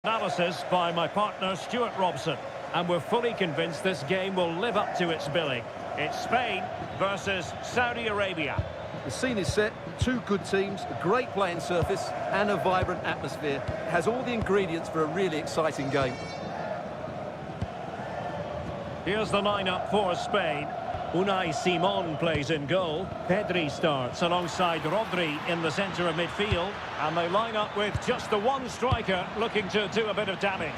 Analysis by my partner Stuart Robson, and we're fully convinced this game will live up to its billing. It's Spain versus Saudi Arabia. The scene is set, two good teams, a great playing surface and a vibrant atmosphere. It has all the ingredients for a really exciting game. Here's the lineup for Spain. Unai Simon plays in goal. Pedri starts alongside Rodri in the centre of midfield. And they line up with just the one striker looking to do a bit of damage.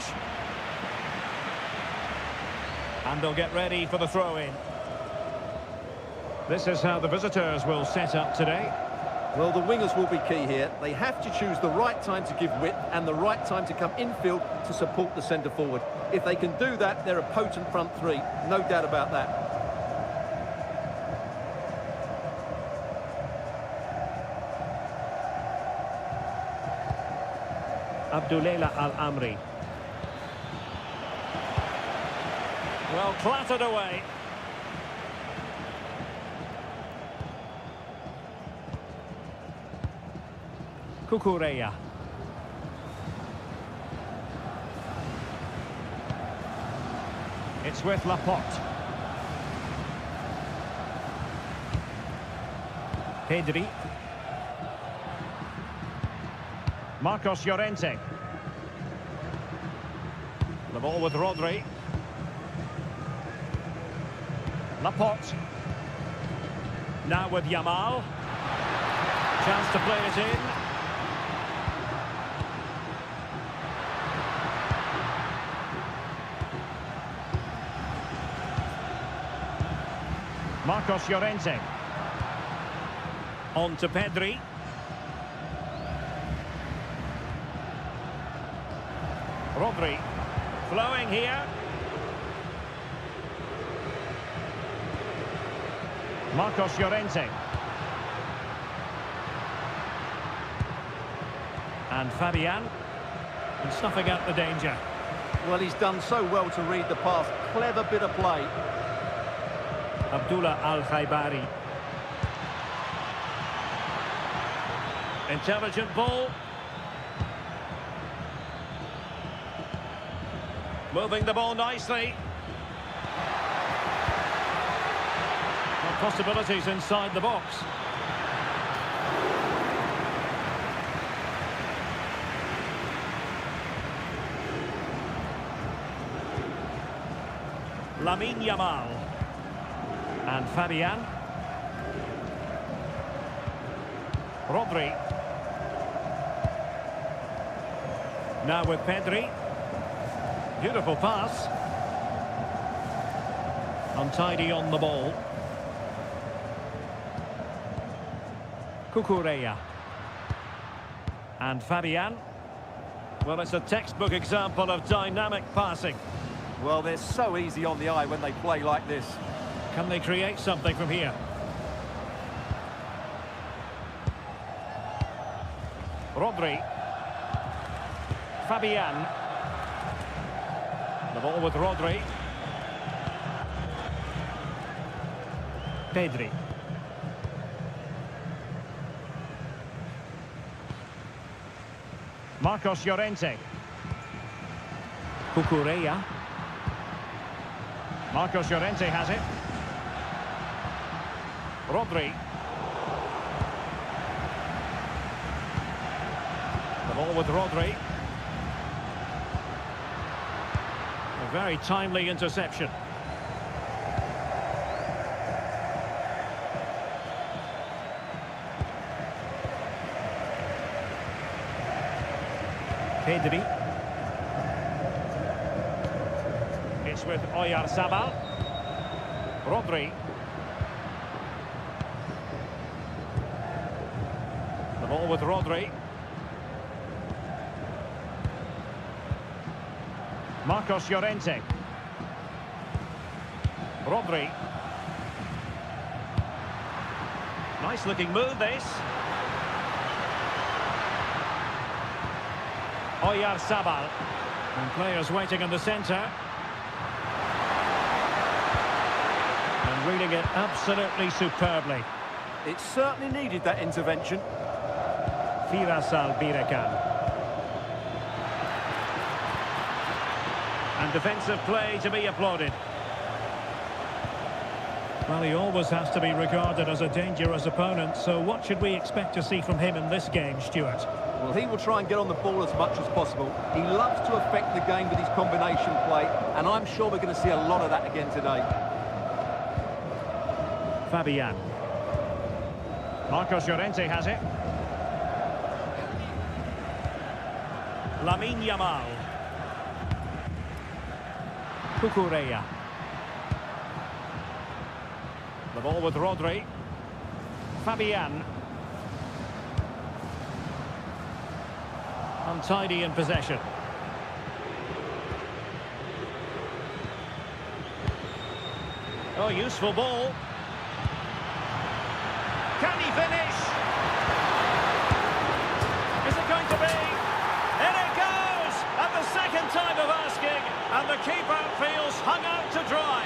And they'll get ready for the throw-in. This is how the visitors will set up today. Well, the wingers will be key here. They have to choose the right time to give width and the right time to come infield to support the centre-forward. If they can do that, they're a potent front three. No doubt about that. Abdullah Al-Amri. Well, clattered away. Cucurella. It's with Laporte. Pedri. Marcos Llorente. The ball with Rodri. Laporte. Now with Yamal. Chance to play it in. Marcos Llorente. On to Pedri. Rodri. Flowing here. Marcos Llorente. And Fabian. And snuffing out the danger. Well, he's done so well to read the pass. Clever bit of play. Abdullah Al-Khaibari. Intelligent ball. Moving the ball nicely. Well, possibilities inside the box. Lamine Yamal. And Fabian. Rodri. Now with Pedri. Beautiful pass. Untidy on the ball. Cucurella. And Fabian. Well, it's a textbook example of dynamic passing. Well, they're so easy on the eye when they play like this. Can they create something from here? Rodri. Fabian. The ball with Rodri. Pedri. Marcos Llorente. Cucurella. Marcos Llorente has it. Rodri. The ball with Rodri. A very timely interception. Pedri. It's with Oyarzabal. Rodri. The ball with Rodri. Marcos Llorente. Rodri. Nice looking move this. Oyarzabal. And players waiting in the centre. And reading it absolutely superbly. It certainly needed that intervention. Firas Al-Birakan. And defensive play to be applauded. Well, he always has to be regarded as a dangerous opponent, so what should we expect to see from him in this game, Stuart? Well, he will try and get on the ball as much as possible. He loves to affect the game with his combination play, and I'm sure we're going to see a lot of that again today. Fabian. Marcos Llorente has it. Lamine Yamal. Cucurella. The ball with Rodri. Fabian. Untidy in possession. Oh, useful ball. Can he finish? Is it going to be? In it goes! At the second time of asking, and the keeper feels hung out to dry.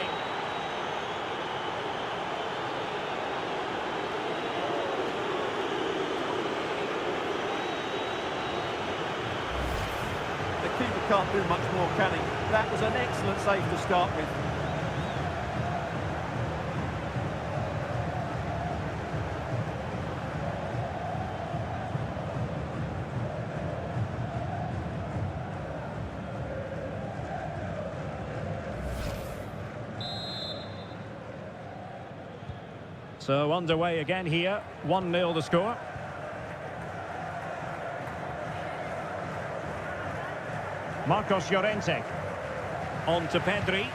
The keeper can't do much more, can he? That was an excellent save to start with. So underway again here, 1-0 the score. Marcos Llorente. On to Pedri.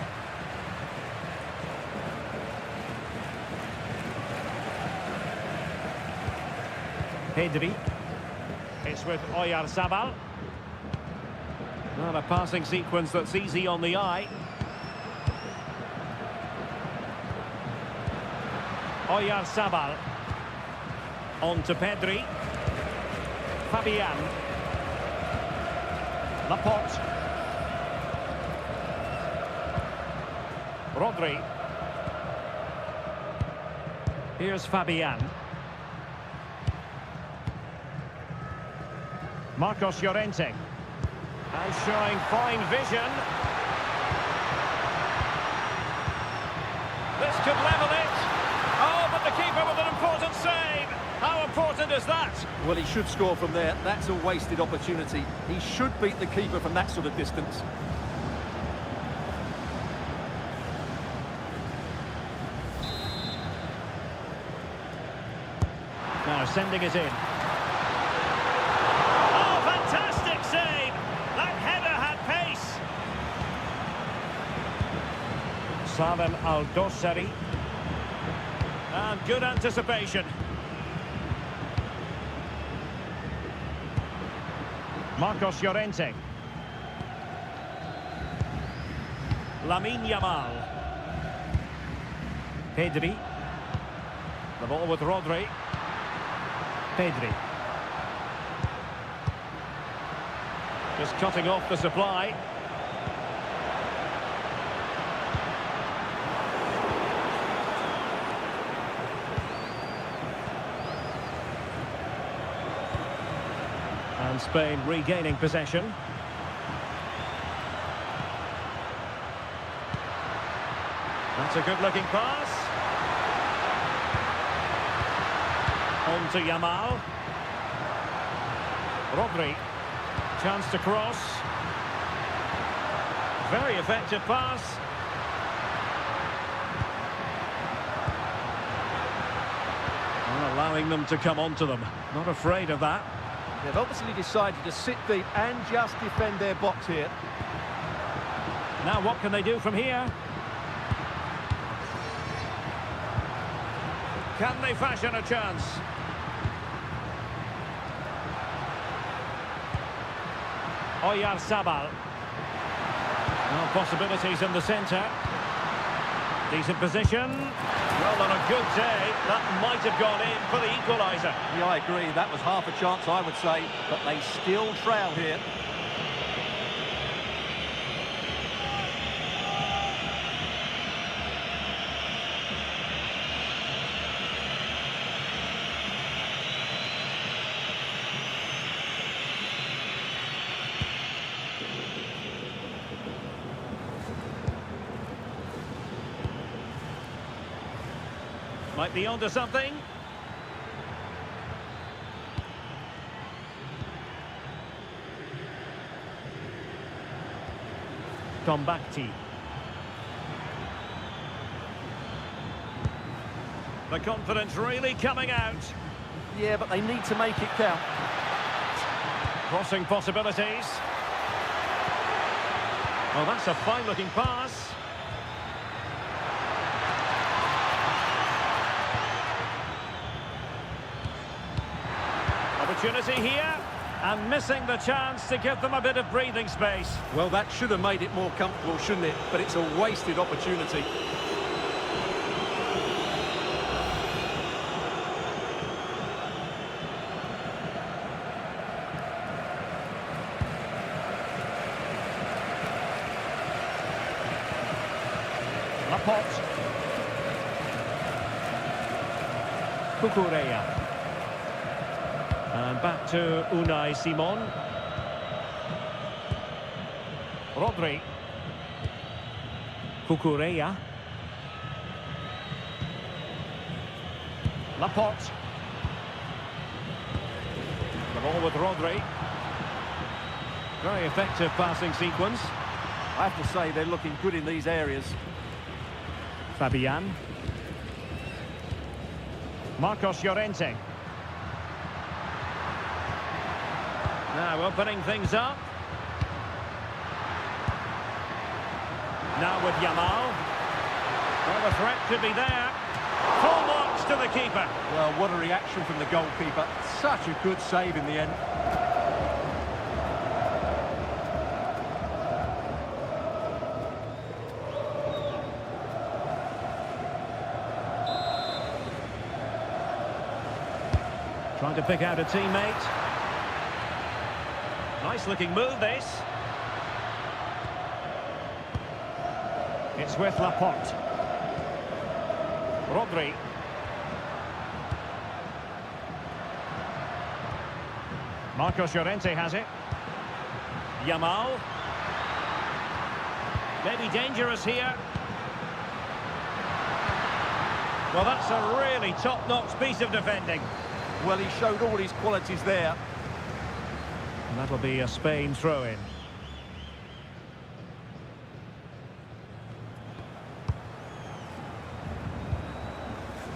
Pedri. It's with Oyarzabal. Not a passing sequence that's easy on the eye. Oyarzabal. On to Pedri. Fabian. Laporte. Rodri. Here's Fabian. Marcos Llorente. And showing fine vision. This could level it. Oh, but the keeper with an important save. How important is that? Well, he should score from there. That's a wasted opportunity. He should beat the keeper from that sort of distance. Now sending it in. Oh, fantastic save! That header had pace. Salem Al-Dossari. And good anticipation. Marcos Llorente. Lamine Yamal. Pedri. The ball with Rodri. Pedri. Just cutting off the supply. And Spain regaining possession. That's a good-looking pass. On to Yamal. Rodri. Chance to cross. Very effective pass. Not allowing them to come onto them. Not afraid of that. They've obviously decided to sit deep and just defend their box here. Now what can they do from here? Can they fashion a chance? Oyarzabal. No possibilities in the centre. Decent position. Well, on a good day, that might have gone in for the equaliser. Yeah, I agree. That was half a chance, I would say, but they still trail here. Might be onto something. Tombakti. The confidence really coming out. Yeah, but they need to make it count. Crossing possibilities. Well, that's a fine-looking pass. Opportunity here, and missing the chance to give them a bit of breathing space. Well, that should have made it more comfortable, shouldn't it? But it's a wasted opportunity. Laporte. Cucurella. And back to Unai Simon. Rodri. Cucurella. Laporte. The ball with Rodri. Very effective passing sequence. I have to say, they're looking good in these areas. Fabian. Marcos Llorente. Now opening things up. Now with Yamal. Well, the threat could be there. Full marks to the keeper. Well, what a reaction from the goalkeeper. Such a good save in the end. Trying to pick out a teammate. Nice looking move, this. It's with Laporte. Rodri. Marcos Llorente has it. Yamal. Maybe dangerous here. Well, that's a really top-notch piece of defending. Well, he showed all his qualities there. And that'll be a Spain throw-in.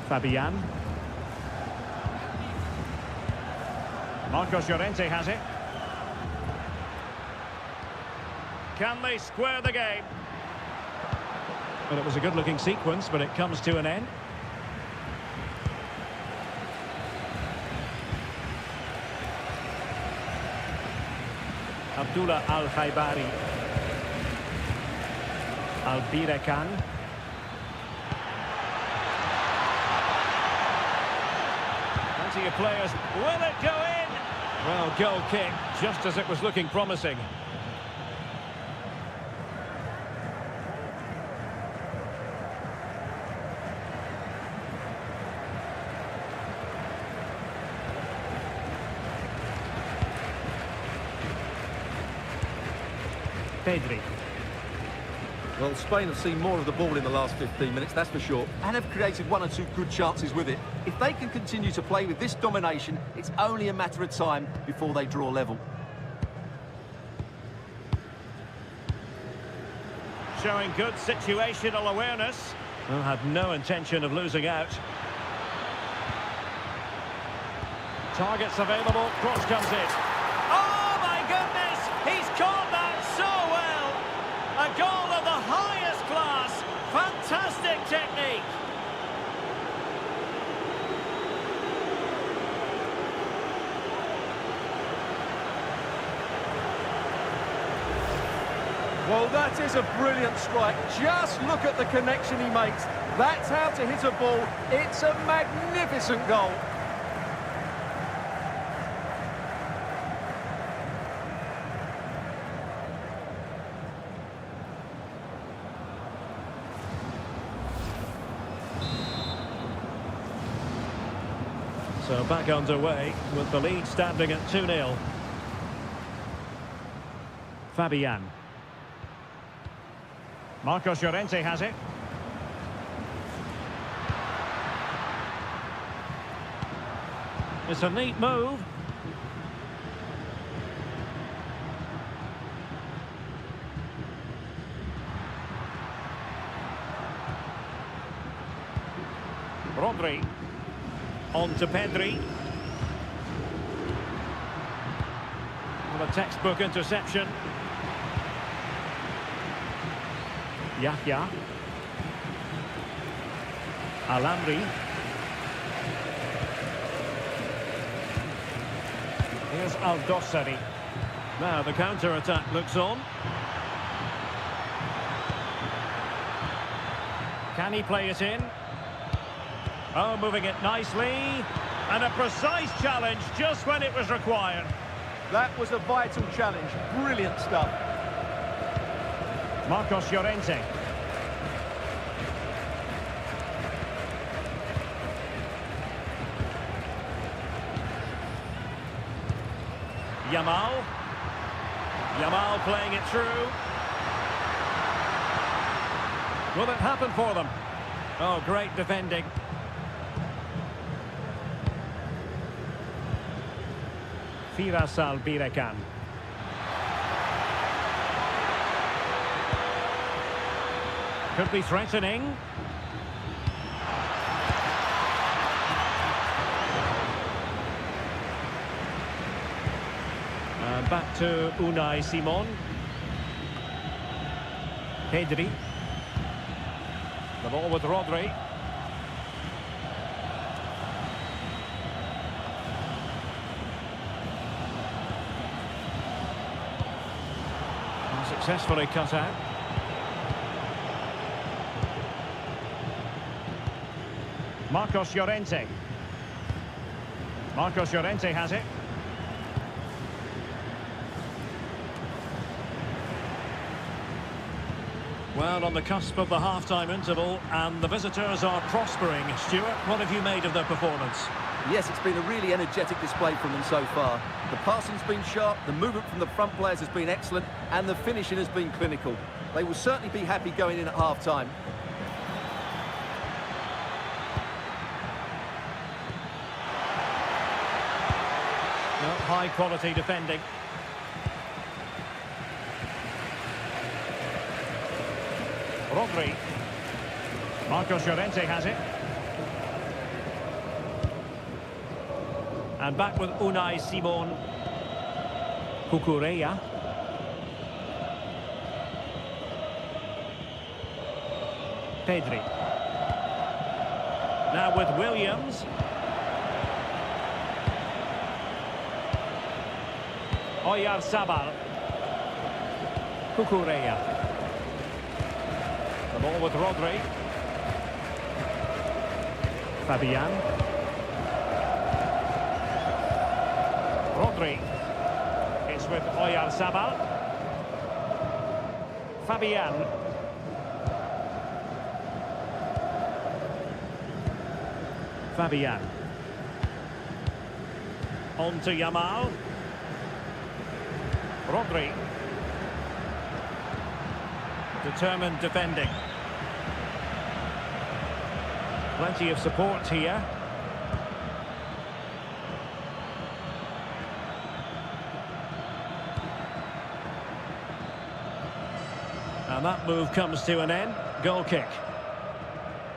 Fabian. Marcos Llorente has it. Can they square the game? Well, it was a good-looking sequence, but it comes to an end. Abdullah Al-Khaibari. Albirekan. Plenty of players. Will it go in? Well, goal kick, just as it was looking promising. Pedri. Well, Spain have seen more of the ball in the last 15 minutes, that's for sure, and have created one or two good chances with it. If they can continue to play with this domination, it's only a matter of time before they draw level. Showing good situational awareness. Well, had no intention of losing out. Targets available, cross comes in. Oh my goodness! He's caught that so well! A goal of the highest class! Fantastic technique! Well, that is a brilliant strike. Just look at the connection he makes. That's how to hit a ball. It's a magnificent goal. So back underway with the lead standing at 2-0. Fabian. Marcos Llorente has it. It's a neat move. Rodri. On to Pedri. What a textbook interception. Yahya. Alamri. Here's Al-Dossari. Now the counter-attack looks on. Can he play it in? Oh, moving it nicely. And a precise challenge just when it was required. That was a vital challenge. Brilliant stuff. Marcos Llorente. Yamal. Yamal playing it through. Will it happen for them? Oh, great defending. Firasal Birekan. Could be threatening. And back to Unai Simon. Pedri. The ball with Rodri. Successfully cut out. Marcos Llorente. Marcos Llorente has it. Well, on the cusp of the half-time interval, and the visitors are prospering. Stuart, what have you made of their performance? Yes, it's been a really energetic display from them so far. The passing's been sharp, the movement from the front players has been excellent, and the finishing has been clinical. They will certainly be happy going in at half-time. Well, high-quality defending. Rodri. Marcos Llorente has it. And back with Unai Simon. Cucurella. Pedri. Now with Williams. Oyarzabal. Cucurella. The ball with Rodri. Fabian. Rodri. It's with Oyarzabal. Fabian. Fabian. On to Yamal. Rodri. Determined defending. Plenty of support here. And that move comes to an end. Goal kick.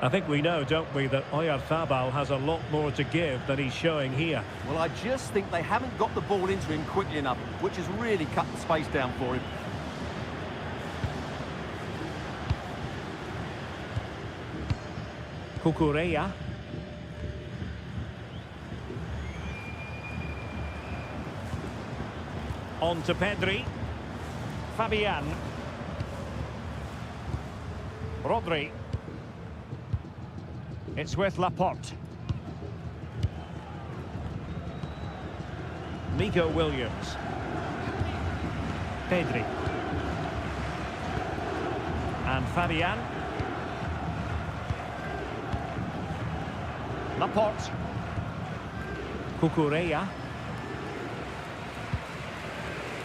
I think we know, don't we, that Oyarzabal has a lot more to give than he's showing here. Well, I just think they haven't got the ball into him quickly enough, which has really cut the space down for him. Cucurella. On to Pedri. Fabian. Rodri. It's with Laporte. Nico Williams. Pedri. And Fabian. Laporte. Cucurella.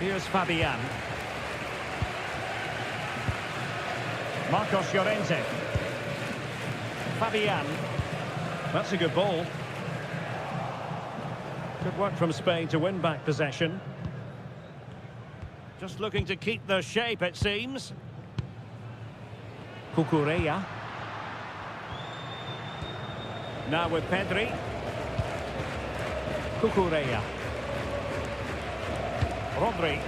Here's Fabian. Marcos Llorente. Fabian. That's a good ball. Good work from Spain to win back possession. Just looking to keep their shape, it seems. Cucurella. Now with Pedri. Cucurella. Rodri.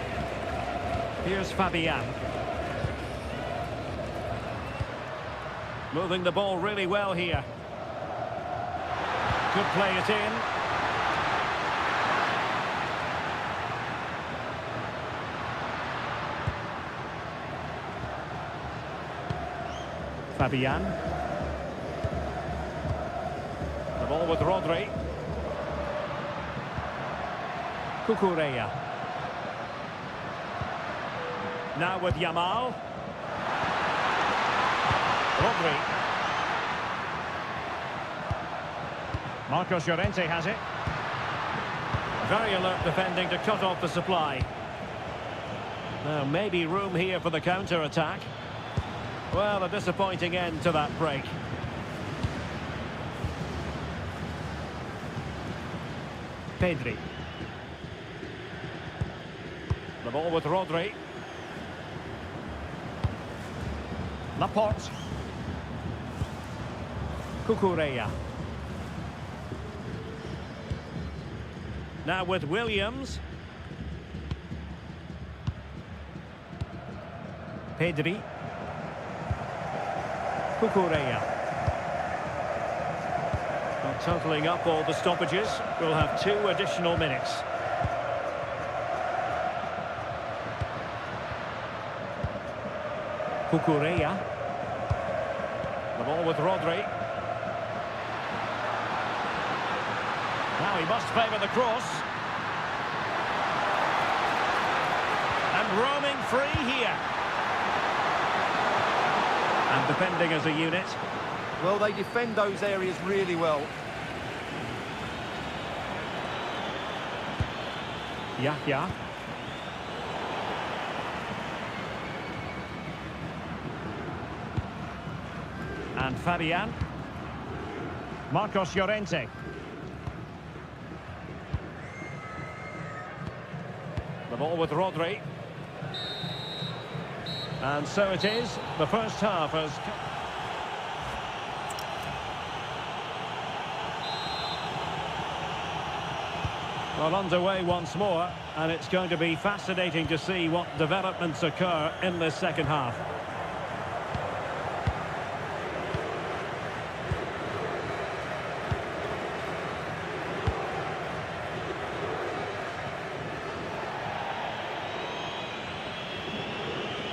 Here's Fabian. Moving the ball really well here. Could play it in. Fabian. The ball with Rodri. Cucurella. Now with Yamal. Rodri. Marcos Llorente has it. Very alert defending to cut off the supply. Now maybe room here for the counter-attack. Well, a disappointing end to that break. Pedri. The ball with Rodri. Laporte. Cucurella. Now with Williams. Pedri. Cucurella. Not totalling up all the stoppages. We'll have 2 additional minutes. Cucurella. The ball with Rodri. Now he must favour the cross. And roaming free here. And defending as a unit. Well, they defend those areas really well. Yahya. And Fabian. Marcos Llorente. The ball with Rodri. And so it is. The first half has... Well, underway once more, and it's going to be fascinating to see what developments occur in this second half.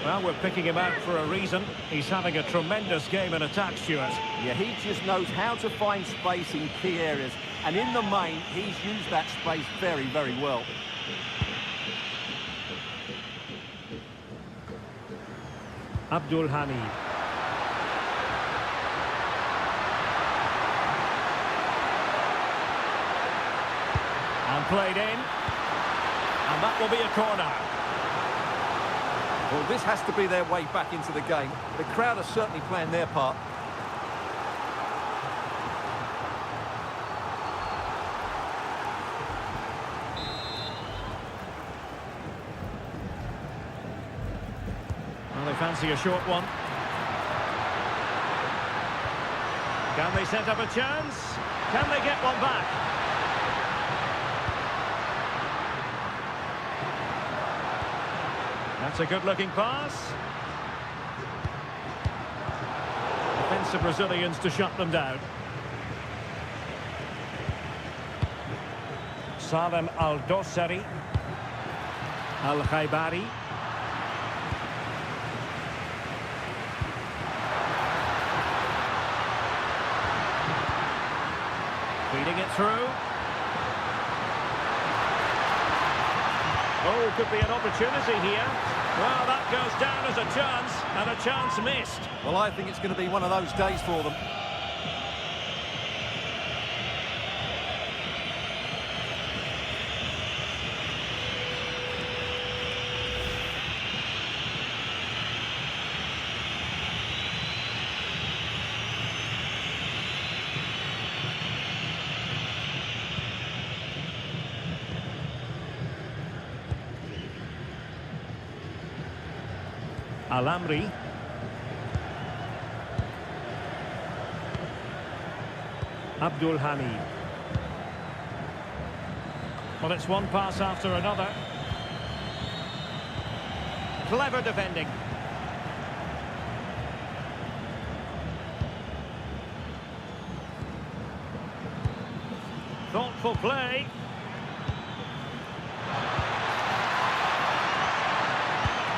Well, we're picking him out for a reason. He's having a tremendous game in attack, Stuart. Yeah, he just knows how to find space in key areas. And in the main, he's used that space very, very well. Abdul Hamid. And played in. And that will be a corner. Well, this has to be their way back into the game. The crowd are certainly playing their part. Well, they fancy a short one. Can they set up a chance? Can they get one back? That's a good-looking pass. Defensive Brazilians to shut them down. Salem Al-Dossari. Al-Khaibari. Feeding it through. Oh, could be an opportunity here. Well, that goes down as a chance, and a chance missed. Well, I think it's going to be one of those days for them. Alamri. Abdul Hamid. Well, it's one pass after another. Clever defending. Thoughtful play.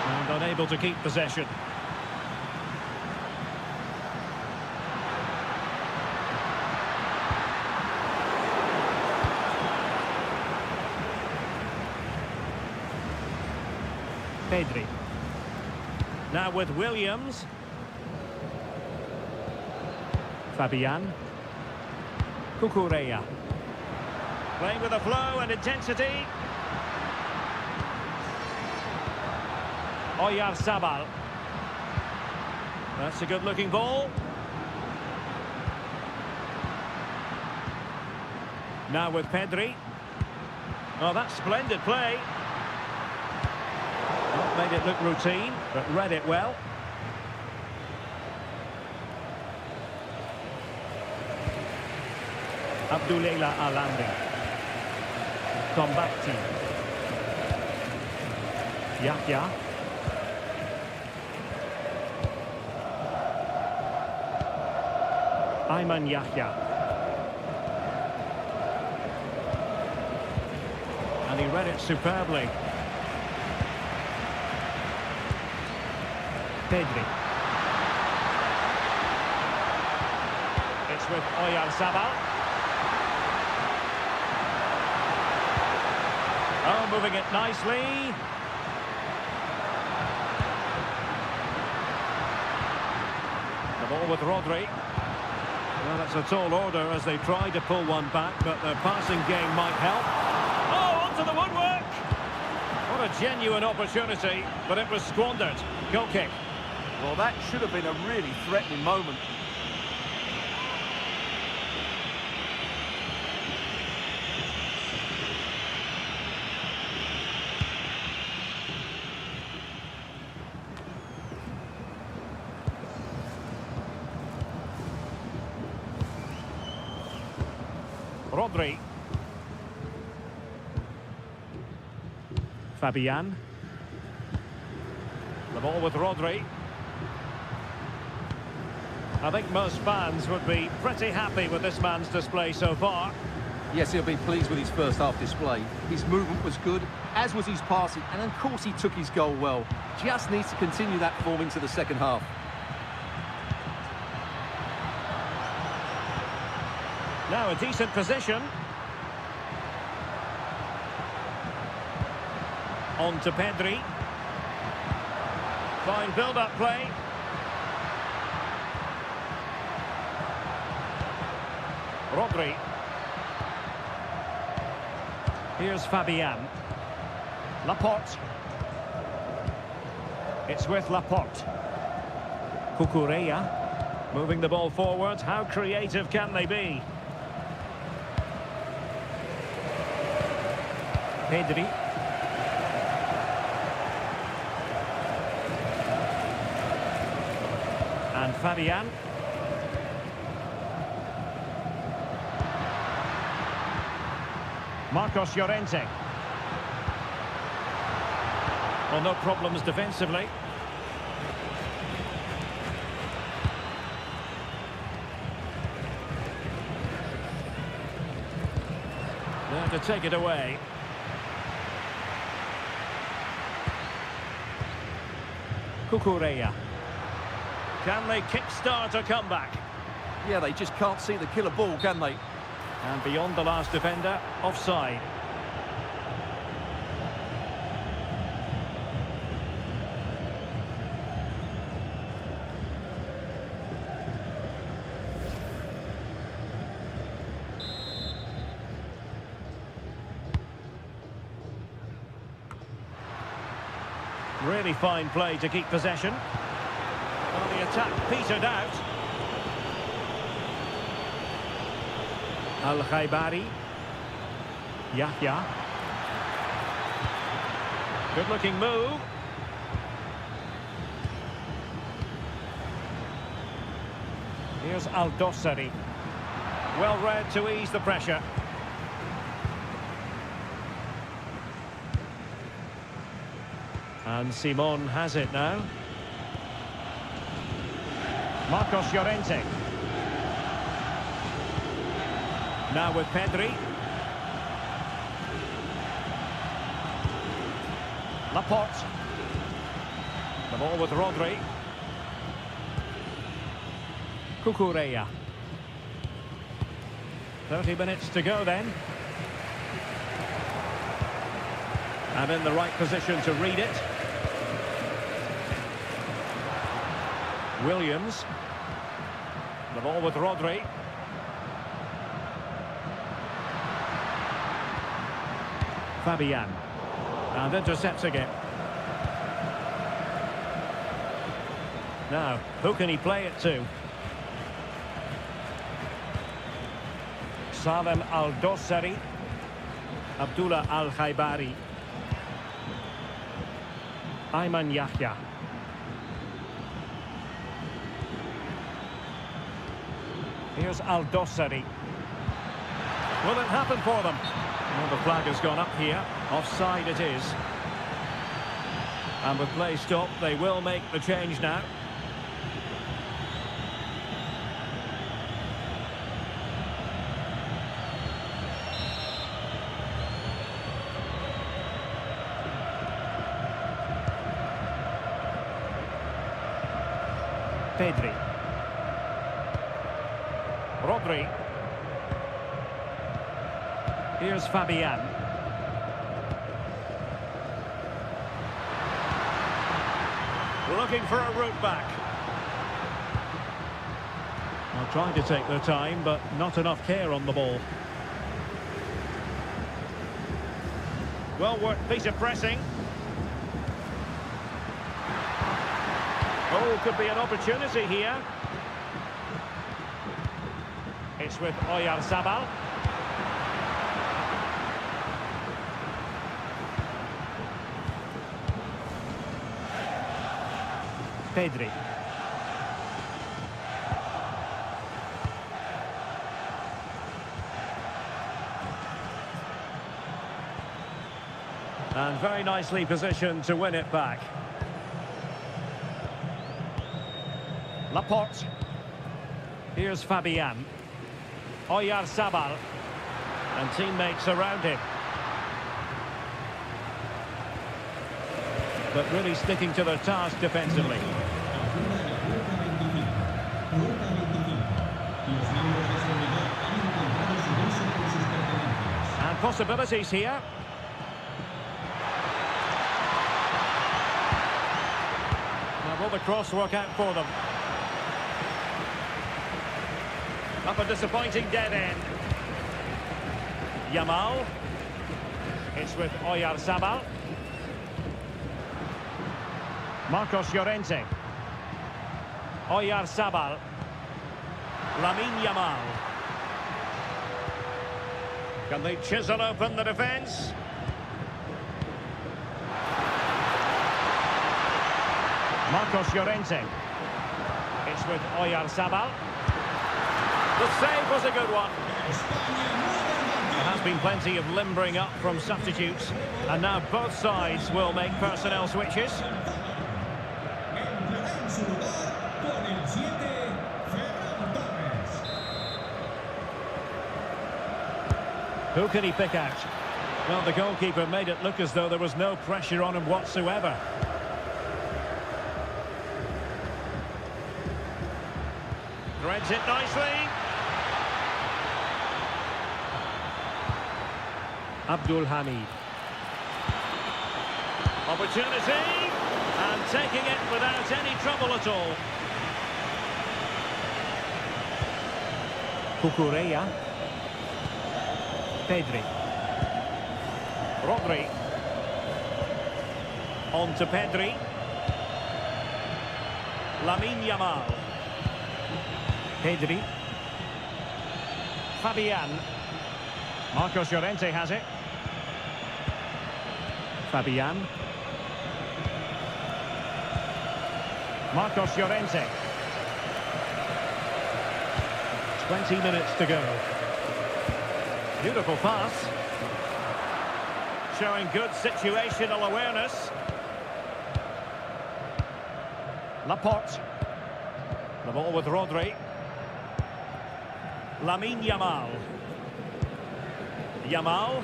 And unable to keep possession. Pedri. Now with Williams. Fabian. Cucurella. Playing with a flow and intensity. Oyarzabal. That's a good-looking ball. Now with Pedri. Oh, that's splendid play. Not made it look routine, but read it well. Abdullah Alamri. Combatti. Yahya. Ayman Yahya. And he read it superbly. Pedri. It's with Oyarzabal. Oh, moving it nicely. The ball with Rodri. Well, that's a tall order as they try to pull one back, but their passing game might help. Oh, onto the woodwork! What a genuine opportunity, but it was squandered. Goal kick. Well, that should have been a really threatening moment. Rodri. Fabian. The ball with Rodri. I think most fans would be pretty happy with this man's display so far. Yes, he'll be pleased with his first half display. His movement was good, as was his passing, and of course he took his goal well. Just needs to continue that form into the second half. Now a decent position. On to Pedri. Fine build-up play. Rodri. Here's Fabian. Laporte. It's with Laporte. Cucurella. Moving the ball forward. How creative can they be? Pedri. And Fabian. Marcos Llorente. Well, no problems defensively. There to take it away. Cucurella. Can they kickstart a comeback? Yeah, they just can't see the killer ball, can they? And beyond the last defender, offside. Really fine play to keep possession. Well, the attack petered out. Al-Khaibari. Yahya. Good-looking move. Here's Aldosari. Well read to ease the pressure. And Simon has it now. Marcos Llorente. Now with Pedri. Laporte. The ball with Rodri. Cucurella. 30 minutes to go then. And in the right position to read it. Williams. The ball with Rodri. Fabian. And intercepting it. Now, who can he play it to? Salem Aldosari. Abdullah Al-Khaibari. Ayman Yahya. Here's Aldosari. Will it happen for them? Well, the flag has gone up here. Offside it is. And with play stopped, they will make the change now. Pedri. Rodri. Here's Fabian. Looking for a route back. Well, trying to take their time, but not enough care on the ball. Well worked piece of pressing. Oh, could be an opportunity here. It's with Oyarzabal. Pedri. And very nicely positioned to win it back. Laporte. Here's Fabian. Oyarzabal. And teammates around him. But really sticking to their task defensively. And possibilities here. Now will the cross work out for them? Up a disappointing dead end. Yamal. It's with Oyarzabal. Marcos Llorente. Oyarzabal. Lamine Yamal. Can they chisel open the defence? Marcos Llorente. It's with Oyarzabal. The save was a good one. There has been plenty of limbering up from substitutes, and now both sides will make personnel switches. Who can he pick out? Well, the goalkeeper made it look as though there was no pressure on him whatsoever. Threads it nicely. Abdul Hamid. Opportunity. And taking it without any trouble at all. Cucurella. Pedri. Rodri. On to Pedri. Lamine Yamal. Pedri. Fabian. Marcos Llorente has it. Fabian. Marcos Llorente. 20 minutes to go. Beautiful pass. Showing good situational awareness. Laporte. The ball with Rodri. Lamine Yamal. Yamal.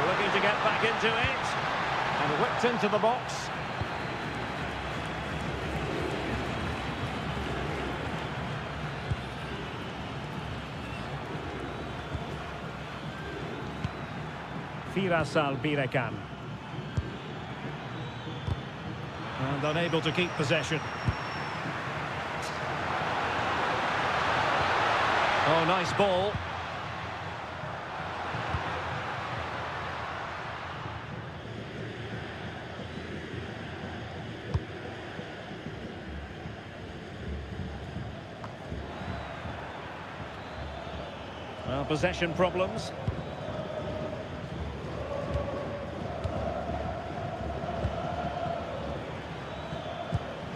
Looking to get back into it. And whipped into the box. Firasal Birekan. And unable to keep possession. Oh, nice ball. Well, possession problems.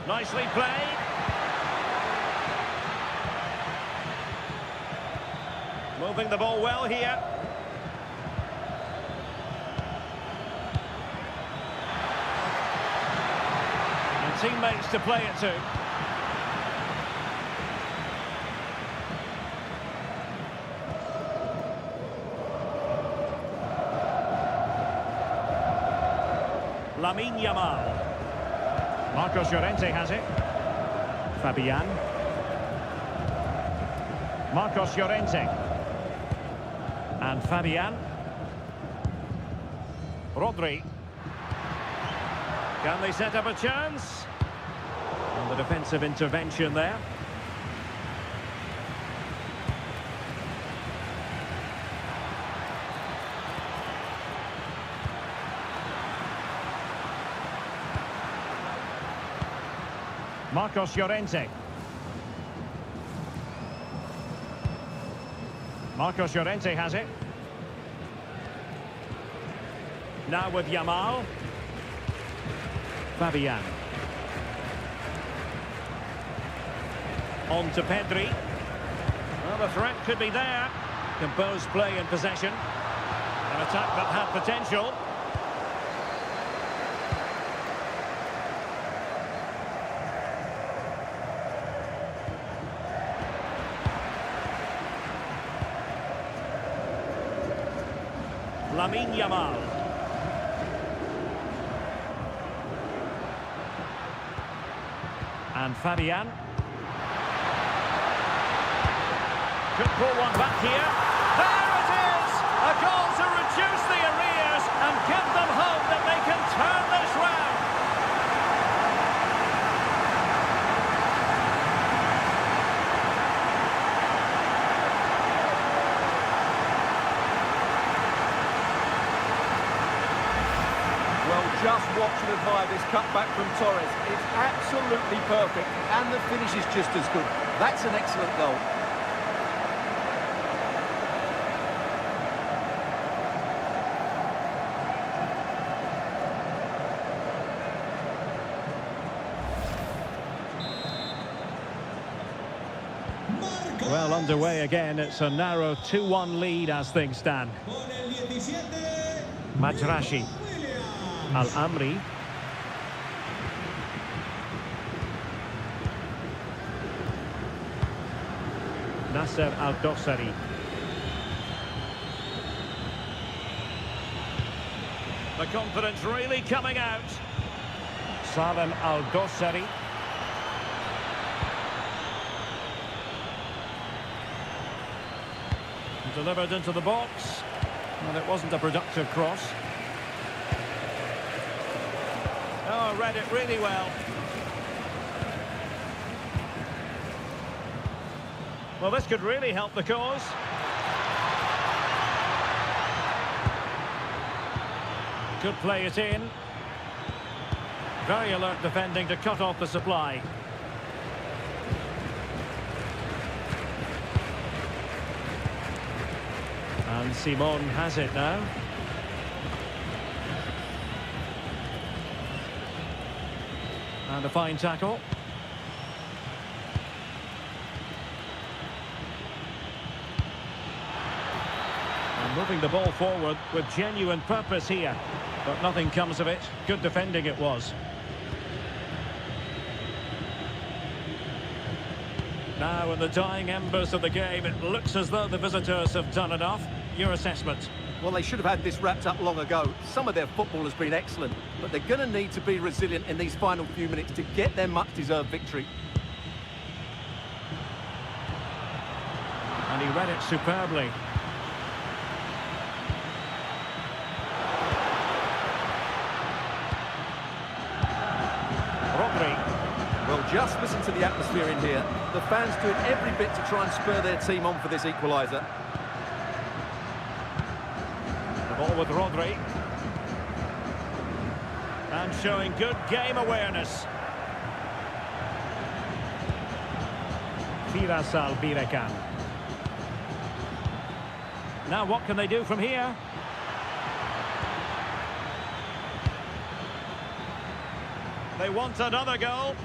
Nicely played. Moving the ball well here. And teammates to play it to. Lamine Yamal. Marcos Llorente has it. Fabian. Marcos Llorente. And Fabian. Rodri. Can they set up a chance? And the defensive intervention there. Marcos Llorente. Marcos Llorente has it. Now with Yamal. Fabian. On to Pedri. Well, the threat could be there. Composed play in possession. An attack that had potential. Lamine Yamal. And Fabian. Could pull one back here. There it is! A goal to reduce the arrears and give them hope that they can turn this round. Just watch and admire this cutback from Torres. It's absolutely perfect, and the finish is just as good. That's an excellent goal. Well, underway again. It's a narrow 2-1 lead as things stand. Majrashi. Al-Amri. Nasser Al-Dossari. The confidence really coming out. Salem Al-Dossari. Delivered into the box. And it wasn't a productive cross. Oh, read it really well. Well, this could really help the cause. Could play it in. Very alert defending to cut off the supply. And Simon has it now. And a fine tackle. Moving the ball forward with genuine purpose here. But nothing comes of it. Good defending it was. Now in the dying embers of the game, it looks as though the visitors have done enough. Your assessment? Well, they should have had this wrapped up long ago. Some of their football has been excellent, but they're going to need to be resilient in these final few minutes to get their much-deserved victory. And he read it superbly. Well, just listen to the atmosphere in here. The fans doing every bit to try and spur their team on for this equaliser. The ball with Rodri. And showing good game awareness. Firasal Birekan. Now what can they do from here? They want another goal.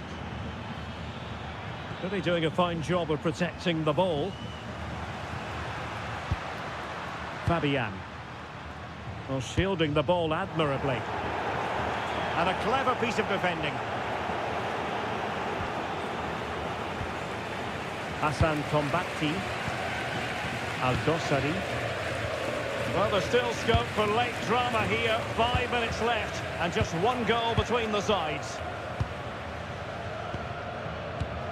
Really doing a fine job of protecting the ball. Fabian. Well, shielding the ball admirably. And a clever piece of defending. Hassan Tombakti. Al-Dossari. Well, there's still scope for late drama here. 5 minutes left. And just one goal between the sides.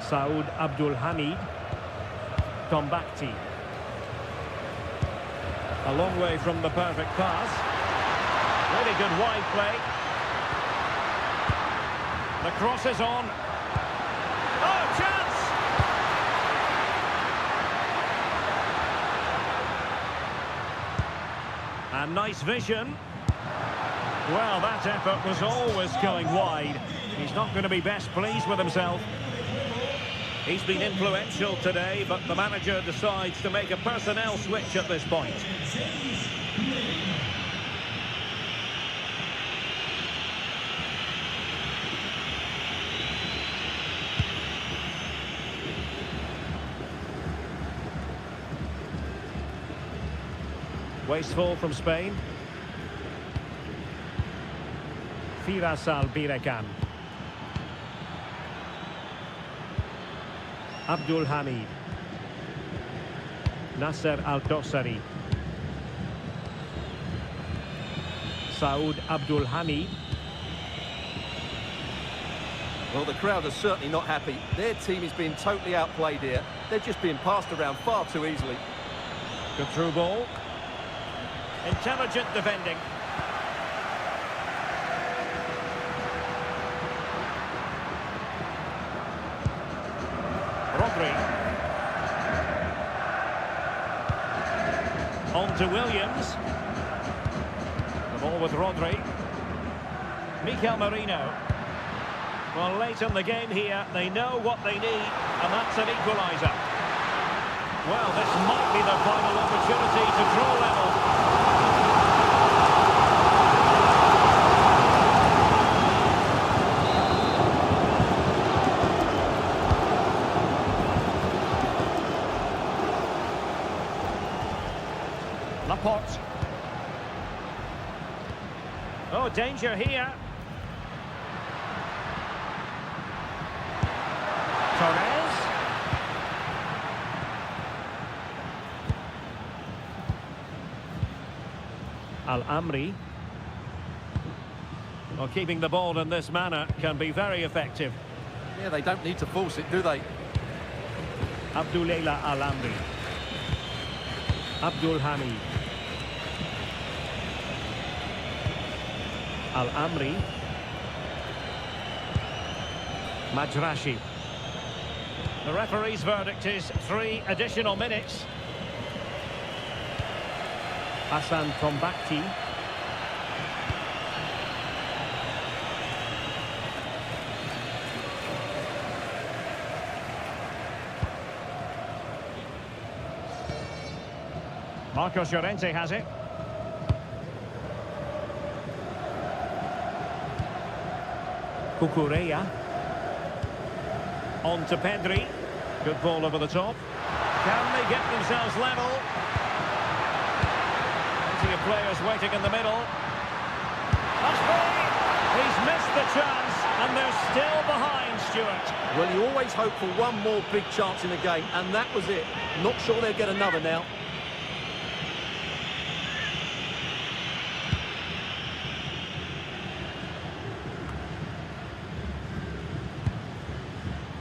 Saud Abdul Hamid. Tombakti. A long way from the perfect pass. Really good wide play. The cross is on. Oh, chance! And nice vision. Well, that effort was always going wide. He's not going to be best pleased with himself. He's been influential today, but the manager decides to make a personnel switch at this point. Wasteful from Spain. Firasal Birekan. Abdul Hamid. Nasser Al-Dossari. Saud Abdul Hamid. Well, the crowd are certainly not happy. Their team is being totally outplayed here. They're just being passed around far too easily. Good through ball. Intelligent defending. Rodri. On to Williams. The ball with Rodri. Mikel Merino. Well, late in the game here, they know what they need, and that's an equaliser. Well, this might be the final opportunity to draw level. Laporte. Oh, danger here. Torres. Al-Amri. Well, keeping the ball in this manner can be very effective. Yeah, they don't need to force it, do they? Abdullah Al-Amri. Abdul Hamid. Al-Amri. Majrashi. The referee's verdict is 3 additional minutes. Hassan Tombakti. Marcos Llorente has it. Cucurella. On to Pedri. Good ball over the top. Can they get themselves level? of players waiting in the middle. That's free. He's missed the chance, and they're still behind, Stuart. Well, you always hope for one more big chance in the game, and that was it. Not sure they'll get another now.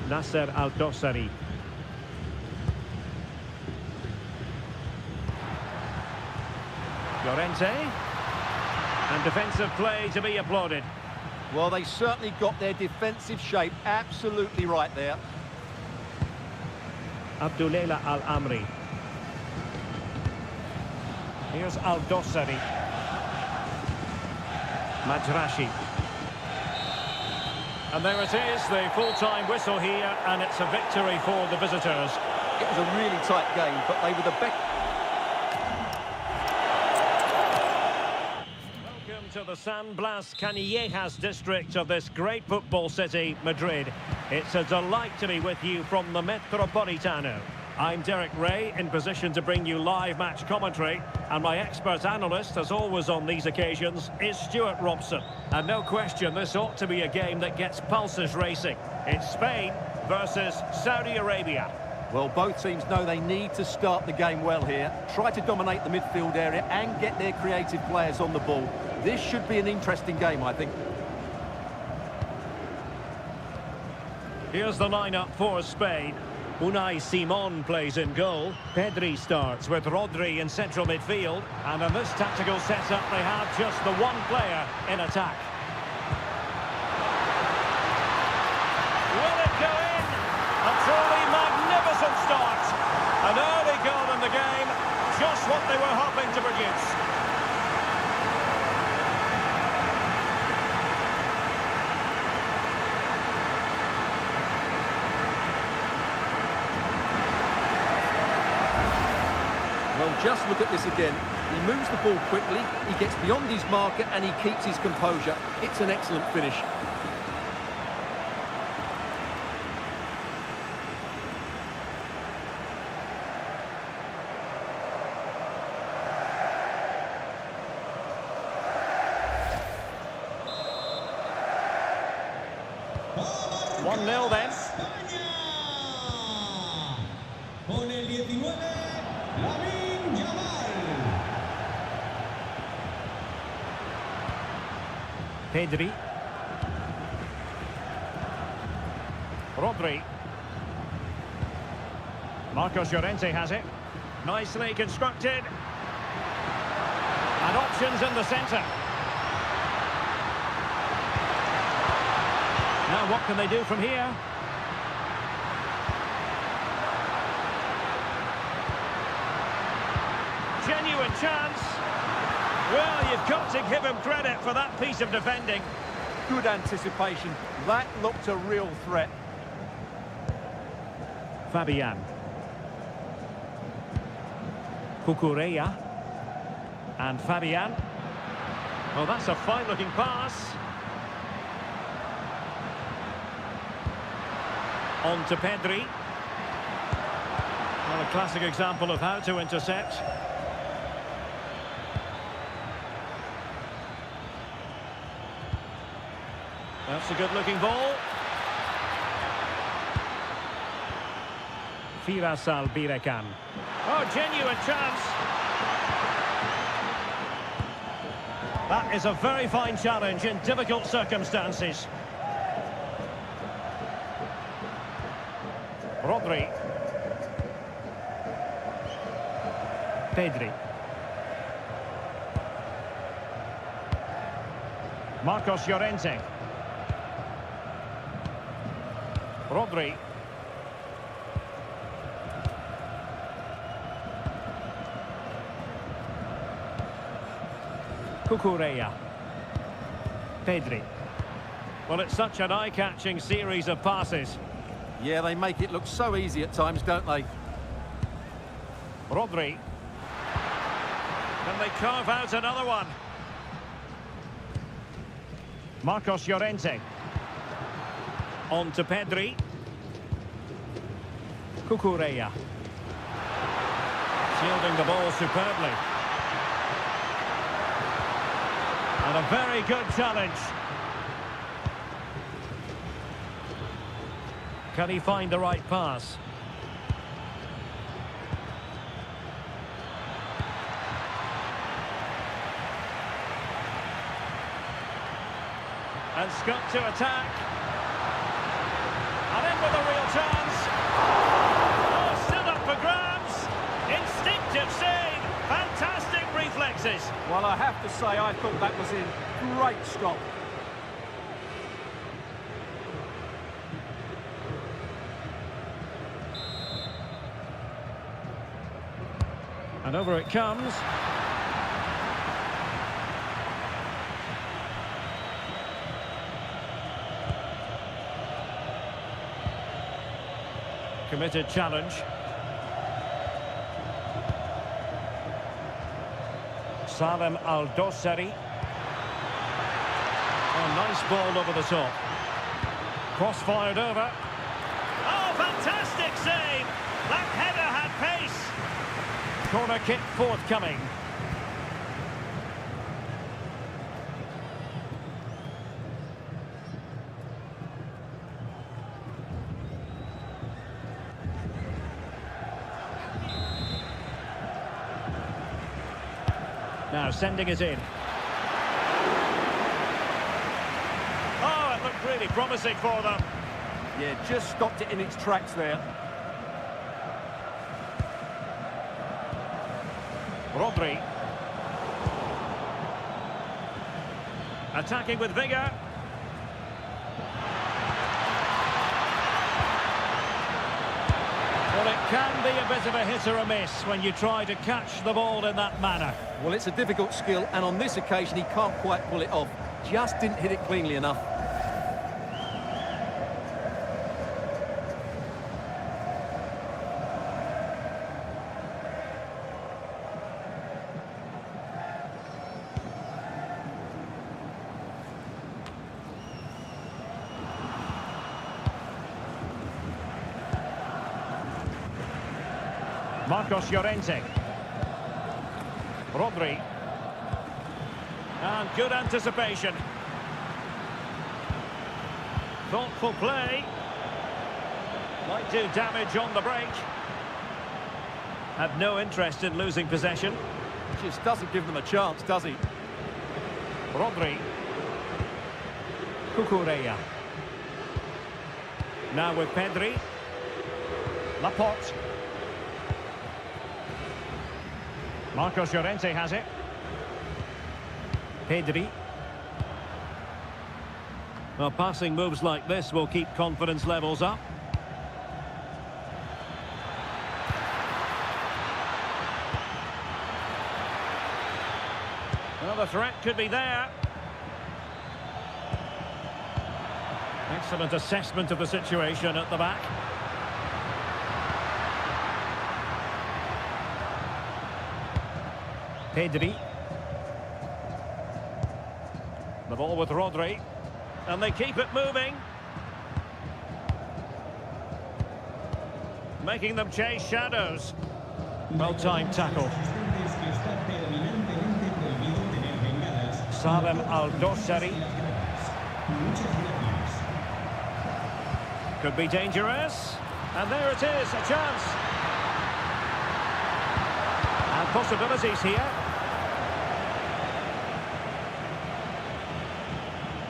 Nasser Al-Dossari. Llorente. And defensive play to be applauded. Well, they certainly got their defensive shape absolutely right there. Abdullela Al-Amri. Here's Al-Dossari. Majrashi. And there it is, the full-time whistle here, and it's a victory for the visitors. It was a really tight game, but they were the best. Welcome to the San Blas Canillejas district of this great football city, Madrid. It's a delight to be with you from the Metropolitano. I'm Derek Ray, in position to bring you live match commentary, and my expert analyst, as always on these occasions, is Stuart Robson. And no question, this ought to be a game that gets pulses racing. It's Spain versus Saudi Arabia. Well, both teams know they need to start the game well here, try to dominate the midfield area and get their creative players on the ball. This should be an interesting game, I think. Here's the lineup for Spain. Unai Simon plays in goal. Pedri starts with Rodri in central midfield. And in this tactical setup, they have just the one player in attack. Will it go in? A truly magnificent start. An early goal in the game. Just what they were hoping to produce. Well, just look at this again. He moves the ball quickly, he gets beyond his marker and he keeps his composure. It's an excellent finish. One 0 then. Con el 19, Pedri. Rodri. Marcos Llorente has it. Nicely constructed. And options in the centre. Now what can they do from here? Genuine chance. Well, you've got to give him credit for that piece of defending. Good anticipation. That looked a real threat. Fabian. Cucurella. And Fabian. Well, that's a fine-looking pass. On to Pedri. Well, a classic example of how to intercept. That's a good-looking ball. Firasal Birekan. Oh, genuine chance. That is a very fine challenge in difficult circumstances. Rodri. Pedri. Marcos Llorente. Rodri. Cucurella. Pedri. Well, it's such an eye-catching series of passes. Yeah, they make it look so easy at times, don't they? Rodri. Can they carve out another one? Marcos Llorente. On to Pedri. Cucurella. Shielding the ball superbly. And a very good challenge. Can he find the right pass? And Scott to attack. And in with a real chance. Oh, still up for grabs. Instinctive save. Fantastic reflexes. Well, I have to say, I thought that was in. Great stop. And over it comes. Committed challenge. Salem Al-Dossari. Oh, nice ball over the top. Cross fired over. Oh, fantastic save! That header had pace. Corner kick forthcoming. Now sending it in. Oh, it looked really promising for them. Yeah, just stopped it in its tracks there. Rodri. Attacking with vigour. Well, it can be a bit of a hit or a miss when you try to catch the ball in that manner. Well, it's a difficult skill, and on this occasion, he can't quite pull it off. Just didn't hit it cleanly enough. Marcos Llorente. Rodri. And good anticipation. Thoughtful play. Might do damage on the break. Had no interest in losing possession. Just doesn't give them a chance, does he? Rodri. Cucurella. Now with Pedri. Laporte. Marcos Llorente has it. Pedri. Well, passing moves like this will keep confidence levels up. Well, the threat could be there. Excellent assessment of the situation at the back. Pedri. The ball with Rodri. And they keep it moving. Making them chase shadows. Well-timed tackle. Salem Al-Dossari. Could be dangerous. And there it is, a chance. And possibilities here.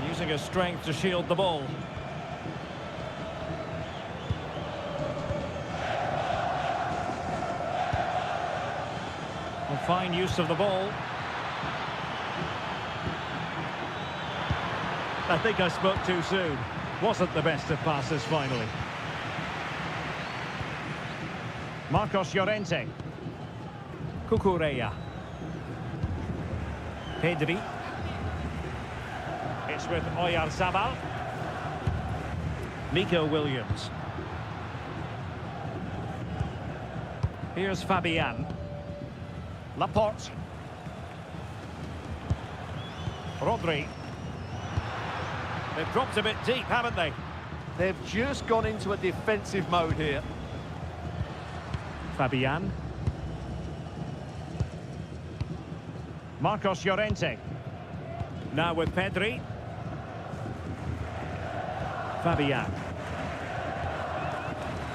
Using his strength to shield the ball. A fine use of the ball. I think I spoke too soon. Wasn't the best of passes finally. Marcos Llorente. Cucurella. Pedri. It's with Oyarzabal. Nico Williams. Here's Fabian. Laporte. Rodri. They've dropped a bit deep, haven't they? They've just gone into a defensive mode here. Fabian. Marcos Llorente. Now with Pedri. Fabian.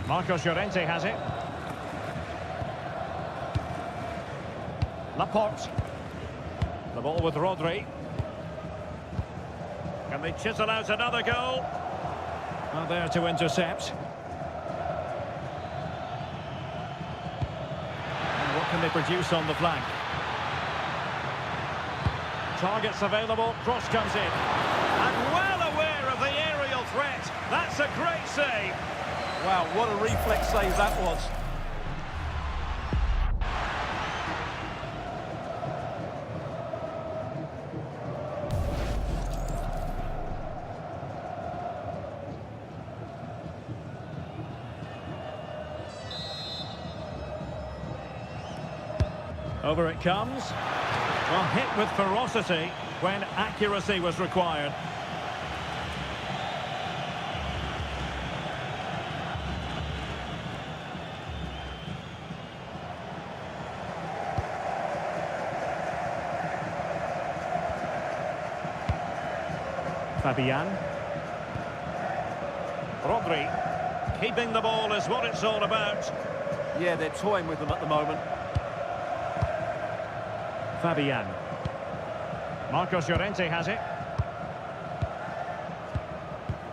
Marcos Llorente has it. Laporte. The ball with Rodri. Can they chisel out another goal? Well, there to intercept. And what can they produce on the flank? Targets available, cross comes in. And well aware of the aerial threat. That's a great save. Wow, what a reflex save that was. Over it comes. Well, hit with ferocity when accuracy was required. Fabian. Rodri. Keeping the ball is what it's all about. Yeah, they're toying with them at the moment. Fabian. Marcos Llorente has it.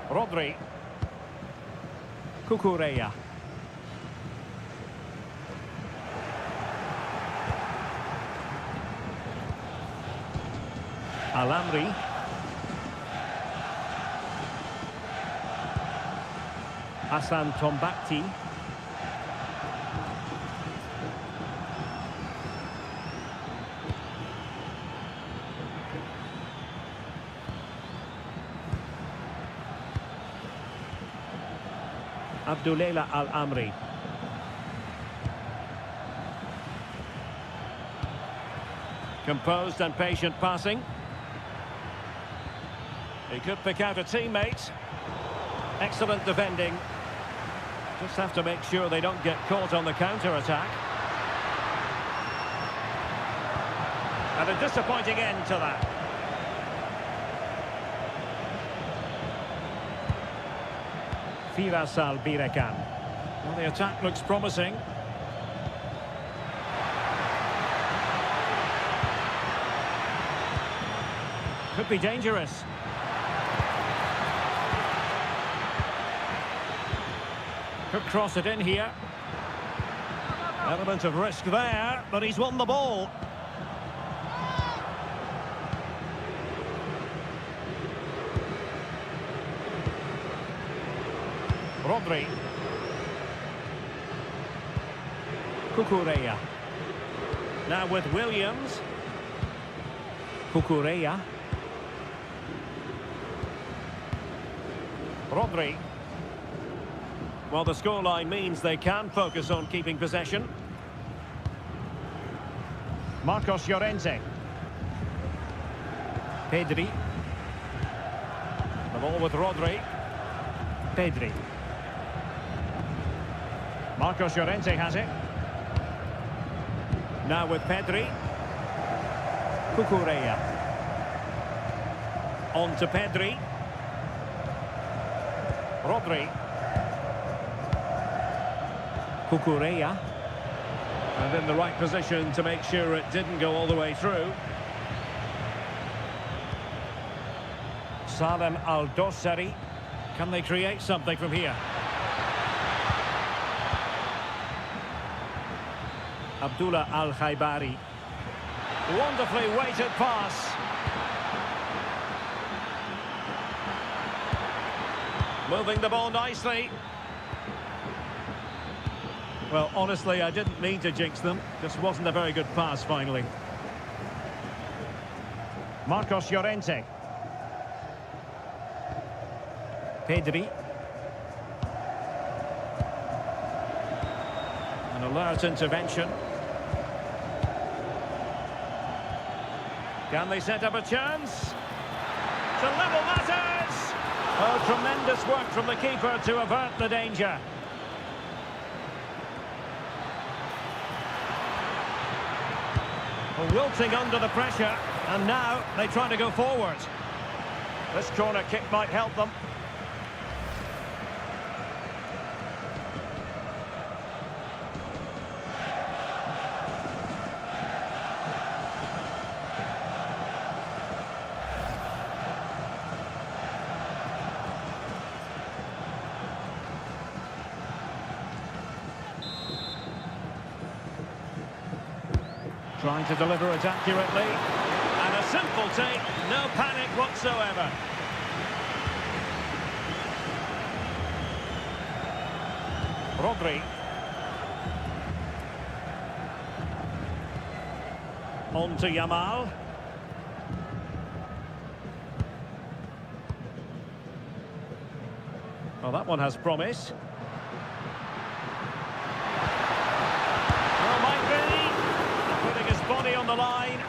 Rodri. Cucurella. Alamri. Hassan Tombakti. Abdullela Al-Amri. Composed and patient passing. He could pick out a teammate. Excellent defending. Just have to make sure they don't get caught on the counter-attack. And a disappointing end to that. Firas Al-Birekan. Well, the attack looks promising. Could be dangerous. Could cross it in here. Element of risk there, but he's won the ball. Rodri. Cucurella. Now with Williams. Cucurella. Rodri. Well, the scoreline means they can focus on keeping possession. Marcos Llorente. Pedri. The ball with Rodri. Pedri. Marcos Llorente has it. Now with Pedri. Cucurella. On to Pedri. Rodri. Cucurella. And in the right position to make sure it didn't go all the way through. Salem Al-Dossari. Can they create something from here? Abdullah Al-Khaibari. Wonderfully weighted pass. Moving the ball nicely. Well, honestly, I didn't mean to jinx them. Just wasn't a very good pass, finally. Marcos Llorente. Pedri. An alert intervention. Can they set up a chance? To level matters! Oh, tremendous work from the keeper to avert the danger. Wilting under the pressure. And now they try to go forward. This corner kick might help them. Trying to deliver it accurately. And a simple take, no panic whatsoever. Rodri. On to Yamal. Well, that one has promise. Well, might be. Putting his body on the line.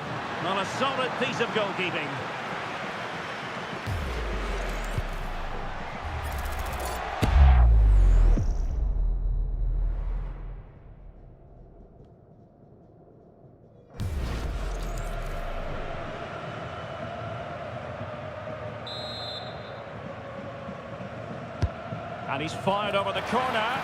On a solid piece of goalkeeping. And he's fired over the corner.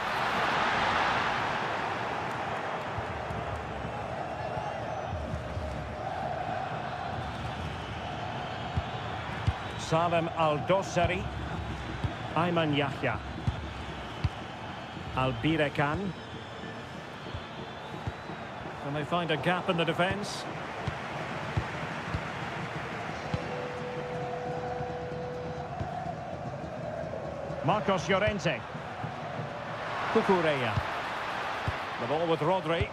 Salem Al-Dossari. Ayman Yahya. Albirekan. Can they find a gap in the defence? Marcos Llorente. Cucurella. The ball with Rodri.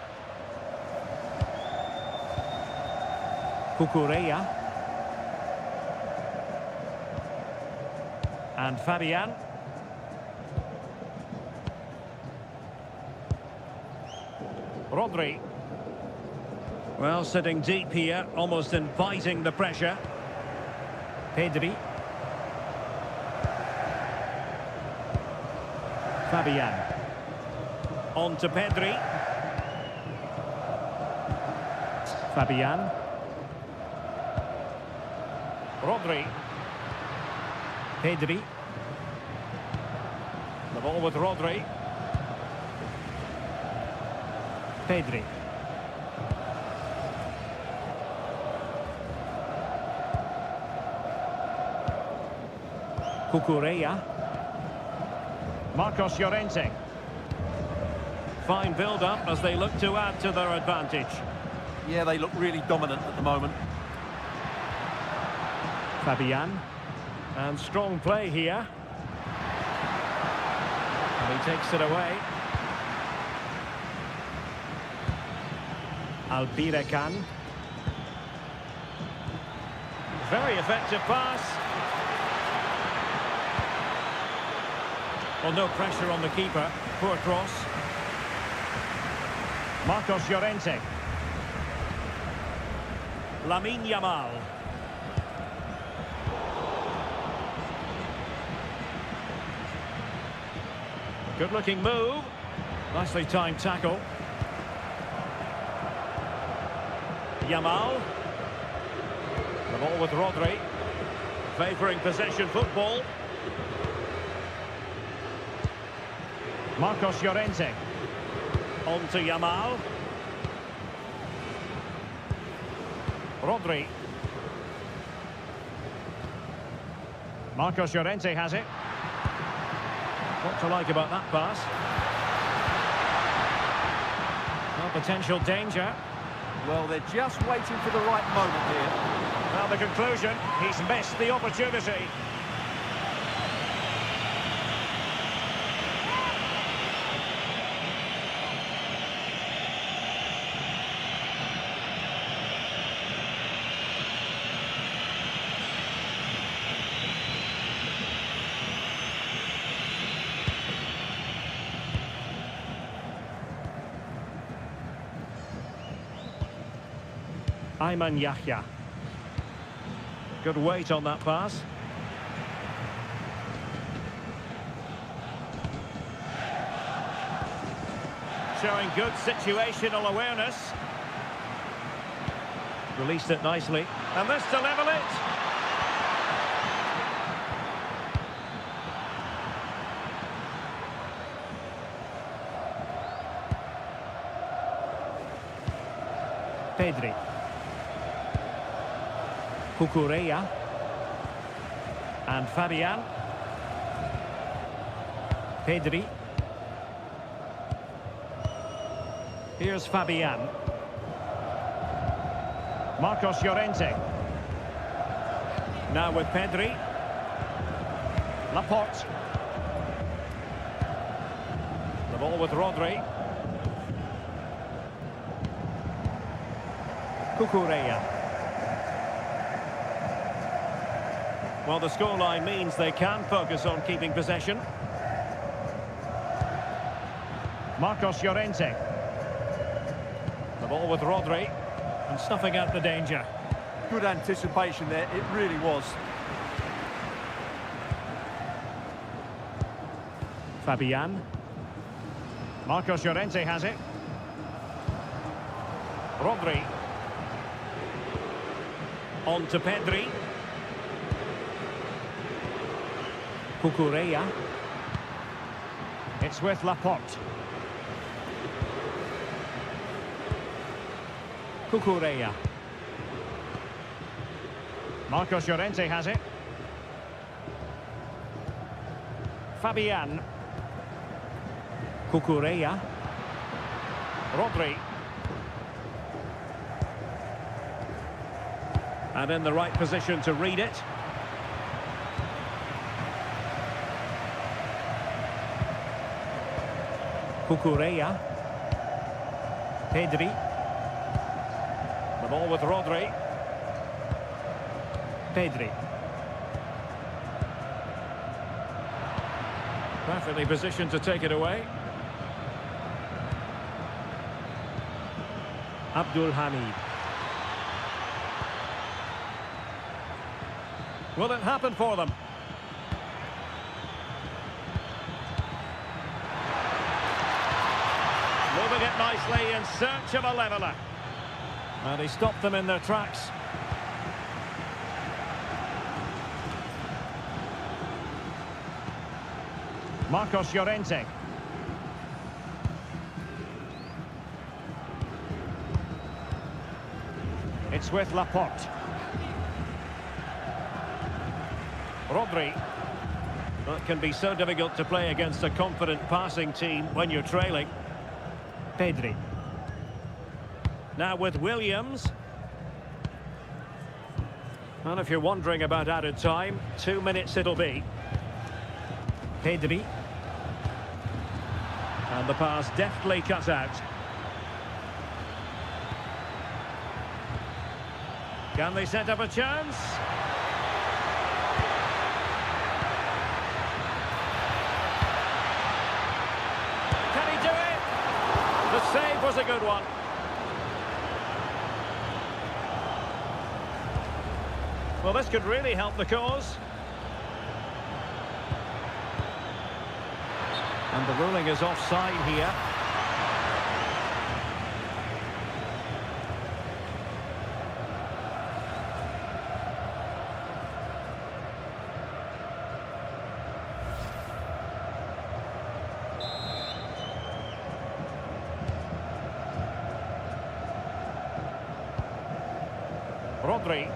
Cucurella. And Fabian. Rodri. Well, sitting deep here, almost inviting the pressure. Pedri. Fabian. On to Pedri. Fabian. Rodri. Pedri. The ball with Rodri. Pedri. Cucurella. Marcos Llorente. Fine build-up as they look to add to their advantage. Yeah, they look really dominant at the moment. Fabian. And strong play here. And he takes it away. Albirekan. Very effective pass. Well, no pressure on the keeper. Poor cross. Marcos Llorente. Lamine Yamal. Good-looking move. Nicely timed tackle. Yamal. The ball with Rodri. Favouring possession football. Marcos Llorente. On to Yamal. Rodri. Marcos Llorente has it. What to like about that pass? Well, potential danger. Well, they're just waiting for the right moment here. Well, the conclusion, he's missed the opportunity. Ayman Yahya. Good weight on that pass. Showing good situational awareness. Released it nicely. And this to level it. Pedri. Cucurella. And Fabian. Pedri. Here's Fabian. Marcos Llorente. Now with Pedri. Laporte. The ball with Rodri. Cucurella. Well, the scoreline means they can focus on keeping possession. Marcos Llorente. The ball with Rodri. And snuffing out the danger. Good anticipation there, it really was. Fabian. Marcos Llorente has it. Rodri. On to Pedri. Cucurella. It's with Laporte. Cucurella. Marcos Llorente has it. Fabian. Cucurella. Rodri. And in the right position to read it. Cucurella. Pedri. The ball with Rodri. Pedri. Perfectly positioned to take it away. Abdul Hamid. Will it happen for them? Moving it nicely in search of a leveller. And he stopped them in their tracks. Marcos Llorente. It's with Laporte. Rodri. Well, it can be so difficult to play against a confident passing team when you're trailing. Pedri. Now with Williams. And if you're wondering about added time, 2 minutes it'll be. Pedri. And the pass deftly cut out. Can they set up a chance? Can he do it? The save was a good one. Well, this could really help the cause. And the ruling is offside here. Rodri.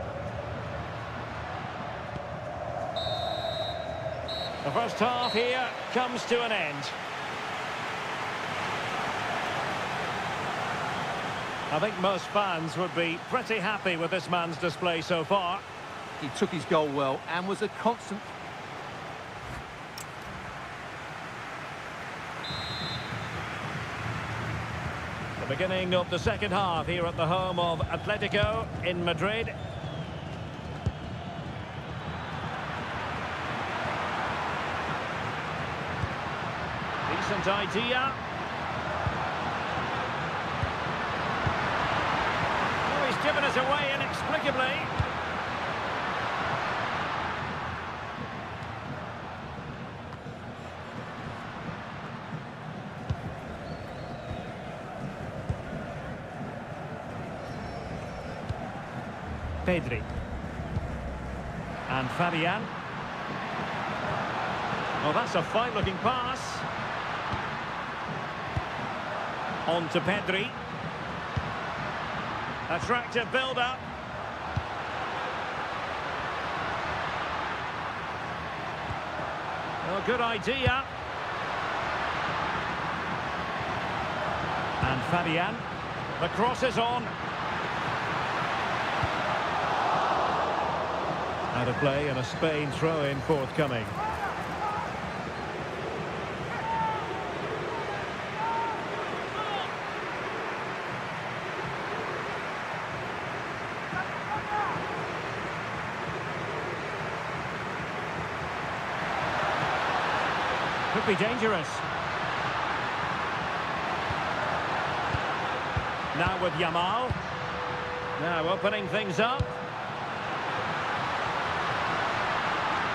The first half here comes to an end. I think most fans would be pretty happy with this man's display so far. He took his goal well and was a constant. The beginning of the second half here at the home of Atletico in Madrid. Decent idea. Oh, he's given us away inexplicably. Pedri. And Fabian. Oh, that's a fine-looking pass. On to Pedri. Attractive build-up. Oh, good idea. And Fabian. The cross is on. Out of play and a Spain throw-in forthcoming. Could be dangerous. Now with Yamal. Now opening things up.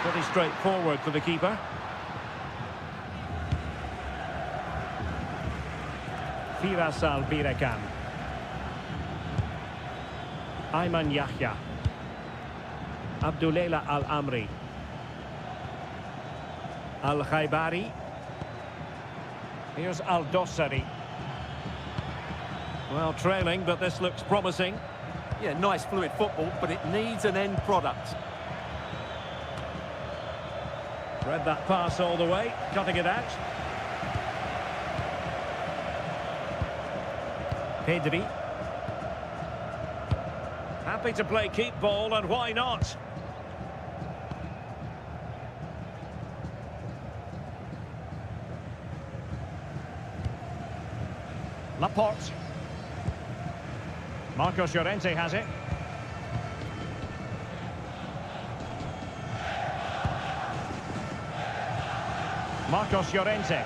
Pretty straightforward for the keeper. Firas Al-Birekan. Ayman Yahya. Abdulela Al-Amri. Al-Khaibari. Here's Al-Dossari. Well, trailing, but this looks promising. Yeah, nice fluid football, but it needs an end product. Read that pass all the way, cutting it out. Pedri. Happy to play keep ball, and why not? Laporte. Marcos Llorente has it. Marcos Llorente.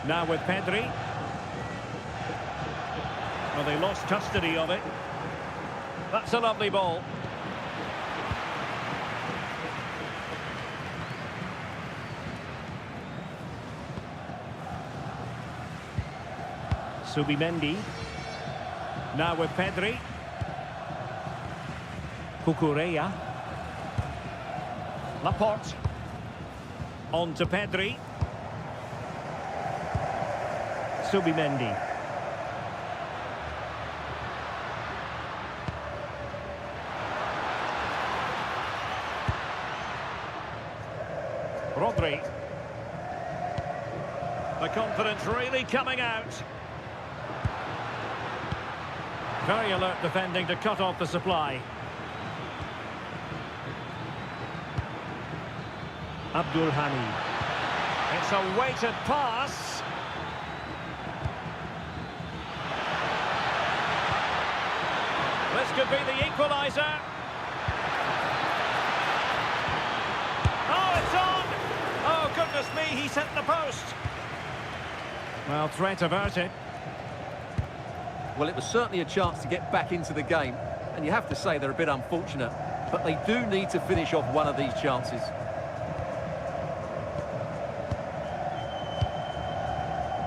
Now with Pedri. Well, they lost custody of it. That's a lovely ball. Subimendi. Now with Pedri. Cucurella. Laporte. On to Pedri. Subimendi. Rodri. The confidence really coming out. Very alert defending to cut off the supply. Abdul Hani. It's a weighted pass. This could be the equaliser. Oh, it's on! Oh, goodness me, he's hit the post. Well, threat averted. Well, it was certainly a chance to get back into the game, and you have to say they're a bit unfortunate, but they do need to finish off one of these chances.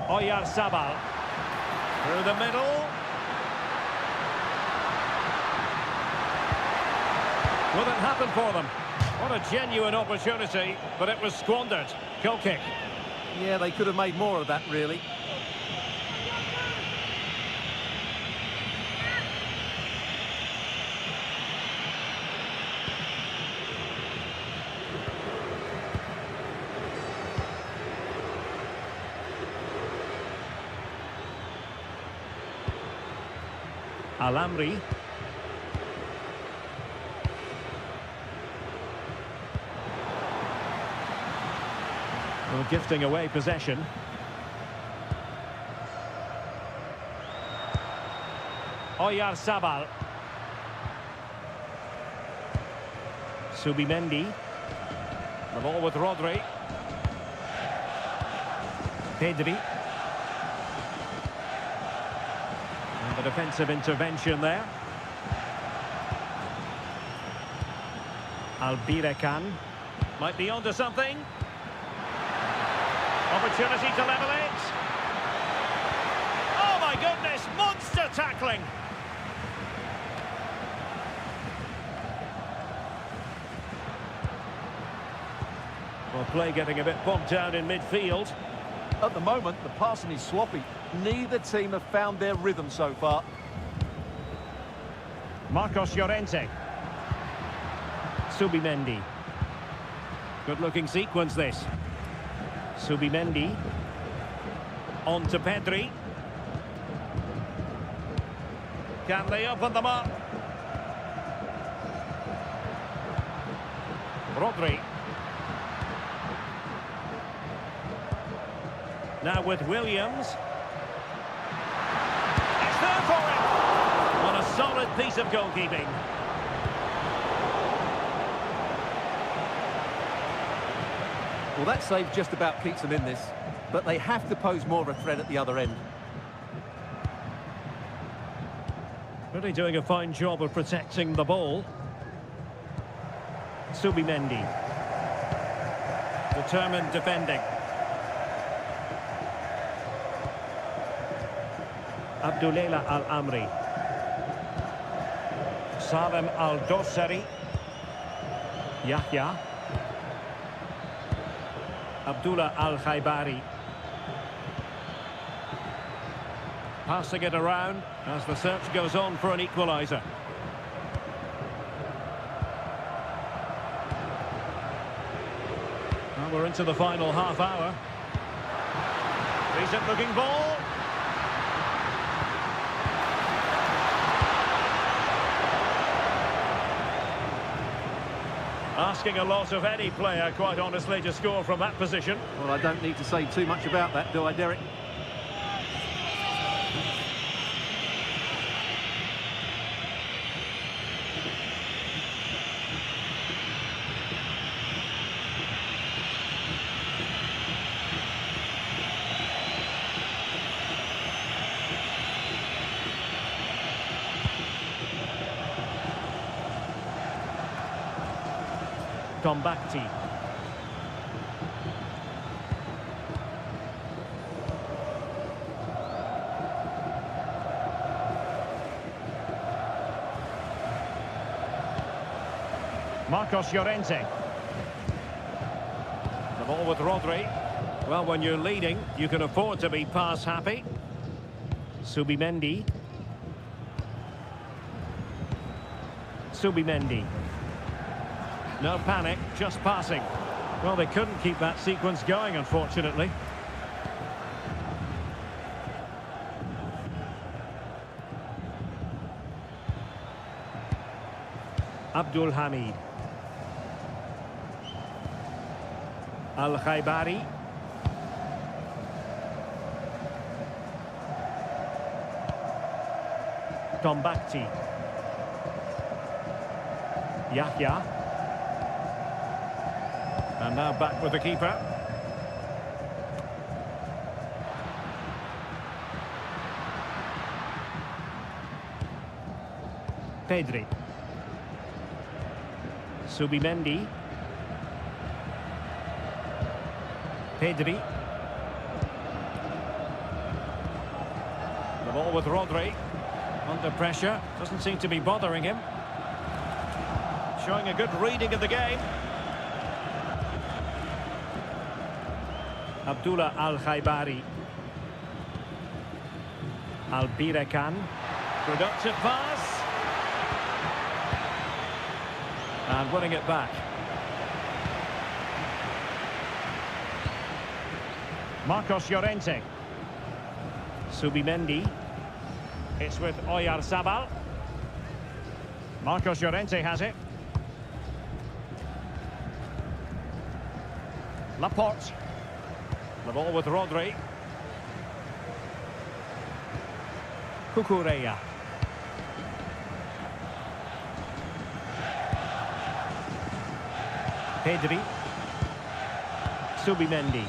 Oyarzabal. Through the middle. Will it happen for them? What a genuine opportunity, but it was squandered. Goal kick. Yeah, they could have made more of that, really. Al-Amri. Well, gifting away possession. Oyarzabal. Subimendi. The ball with Rodri. Pedri. And the defensive intervention there. Al-Birekan. Might be onto something. Opportunity to level it. Oh my goodness, monster tackling. play getting a bit bogged down in midfield. At the moment, the passing is sloppy. Neither team have found their rhythm so far. Marcos Llorente. Subimendi. Good-looking sequence, this. Subimendi. On to Pedri. Can they open them up? Rodri. Now with Williams. It's there for him! On a solid piece of goalkeeping. Well, that save just about keeps them in this, but they have to pose more of a threat at the other end. Really doing a fine job of protecting the ball. Subimendi. Determined defending. Abdullah Al-Amri. Salem Al-Dossari. Yahya. Abdullah Al-Khaibari. Passing it around as the search goes on for an equaliser. Well, we're into the final half hour. Decent looking ball. Asking a lot of any player, quite honestly, to score from that position. Well, I don't need to say too much about that, do I, Derek? Tombakti. Marcos Llorente. The ball with Rodri. Well, when you're leading, you can afford to be pass happy. Subimendi. Subimendi. No panic, just passing. Well, they couldn't keep that sequence going, unfortunately. Abdul Hamid. Al-Khaibari. Tombakti. Yahya. And now back with the keeper. Pedri. Subimendi. Pedri. The ball with Rodri. Under pressure. Doesn't seem to be bothering him. Showing a good reading of the game. Abdullah Al-Khaibari. Al-Birakan. Productive pass. And winning it back. Marcos Llorente. Subimendi. It's with Oyarzabal. Marcos Llorente has it. Laporte. The ball with Rodri. Cucurella. Pedri. Subimendi.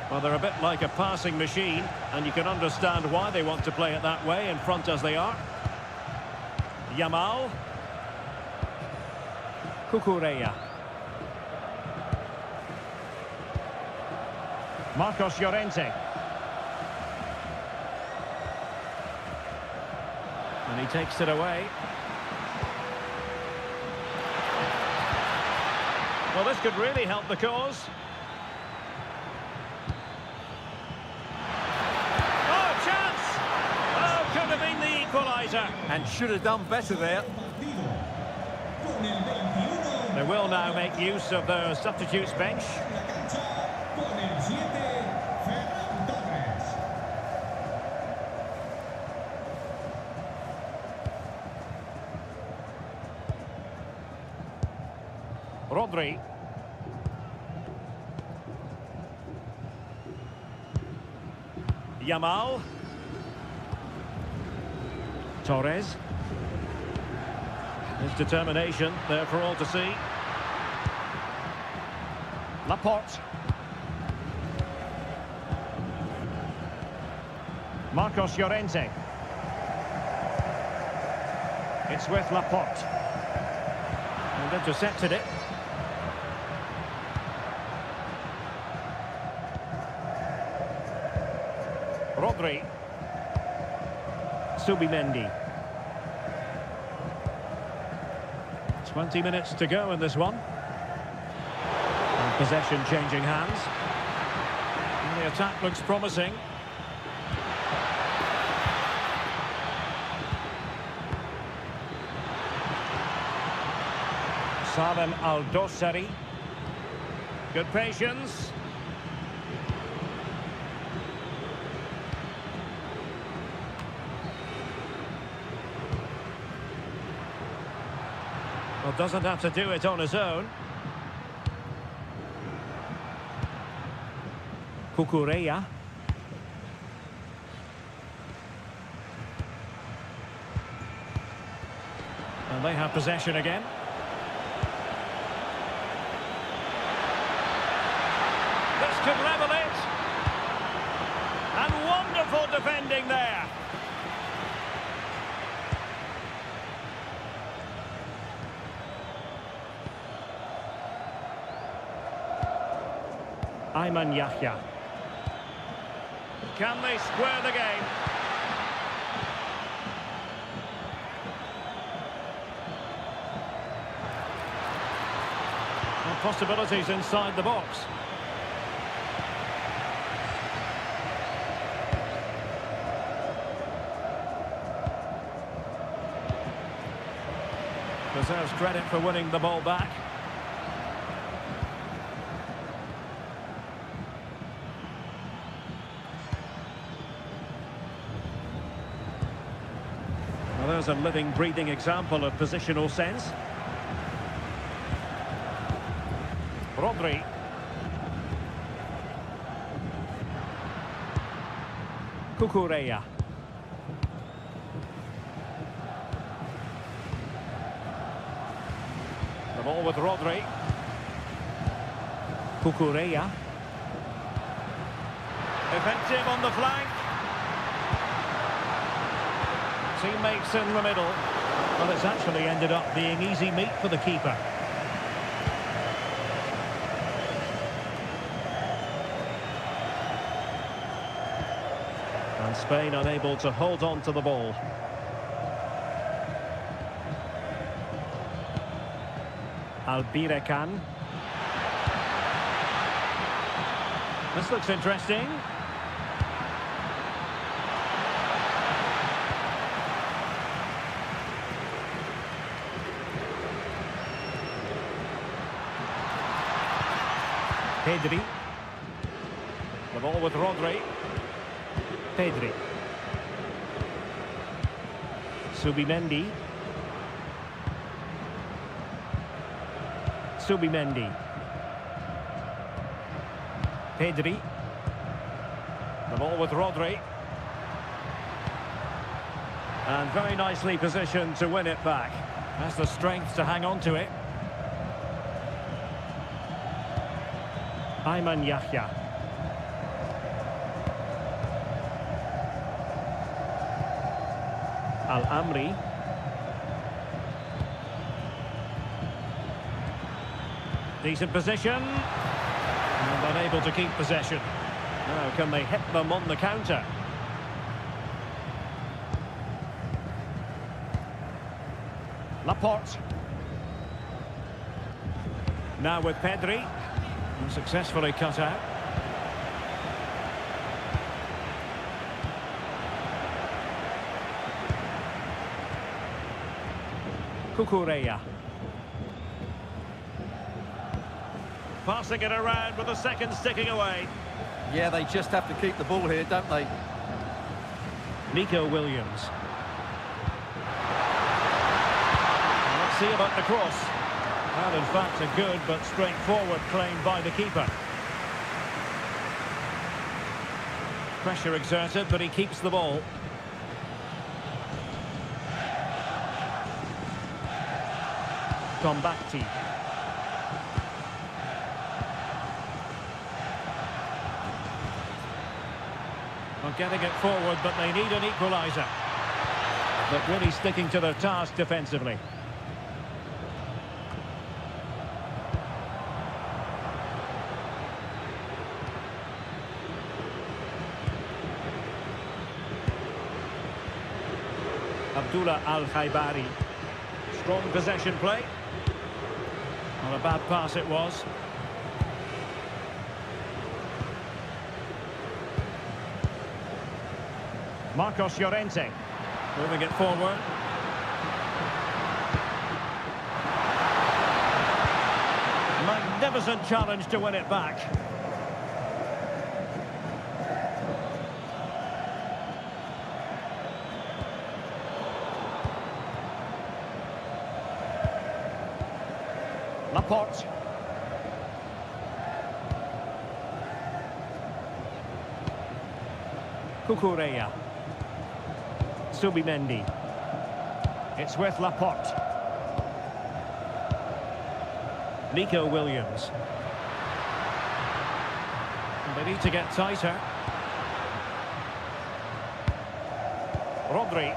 Well, they're a bit like a passing machine, and you can understand why they want to play it that way, in front as they are. Yamal. Cucurella. Marcos Llorente. And he takes it away. Well, this could really help the cause. equaliser. And should have done better there. Partido. Con el 21 They will now make use of their substitutes bench. en la cancha. Con el 7, Ferran Torres. Rodri. Yamal. Torres. His determination there for all to see. Laporte. Marcos Llorente. It's with Laporte. And intercepted it. Rodri. Subimendi. 20 minutes to go in this one. And possession changing hands. And the attack looks promising. Salem Al-Dosari. Good patience. Well, doesn't have to do it on his own. Cucurella. And they have possession again. This could level it. And wonderful defending there. Ayman Yahya. Can they square the game? Well, possibilities inside the box. Deserves credit for winning the ball back. There's a living, breathing example of positional sense. Rodri. Cucurella. The ball with Rodri. Cucurella. Effective on the flank. Teammates in the middle. Well, it's actually ended up being easy meat for the keeper. And Spain unable to hold on to the ball. Albirekan. This looks interesting. Pedri. The ball with Rodri. Pedri. Subimendi. Subimendi. Pedri. The ball with Rodri. And very nicely positioned to win it back. Has the strength to hang on to it. Ayman Yahya. Al-Amri. Decent position. And unable to keep possession. Now can they hit them on the counter? Laporte. Now with Pedri. Successfully cut out. Cucurella. Passing it around with a second sticking away. Yeah, they just have to keep the ball here, don't they? Nico Williams. Let's see about the cross. And in fact, a good but straightforward claim by the keeper. Pressure exerted, but he keeps the ball. Combatti. Well, getting it forward, but they need an equaliser. But really sticking to their task defensively. Abdullah Al-Khaibari. Strong possession play. Not a bad pass it was. Marcos Llorente. Moving it forward. Magnificent challenge to win it back. Laporte. Cucurella. Subimendi. It's with Laporte. Nico Williams. They need to get tighter. Rodri.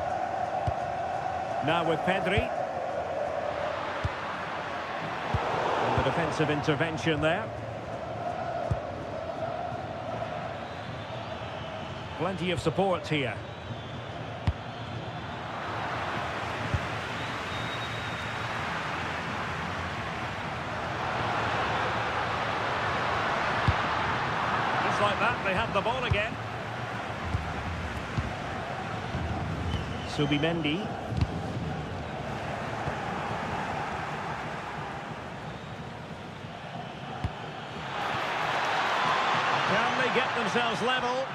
Now with Pedri. And the defensive intervention there. Plenty of support here. Like that, they have the ball again. Subimendi. Can they get themselves level?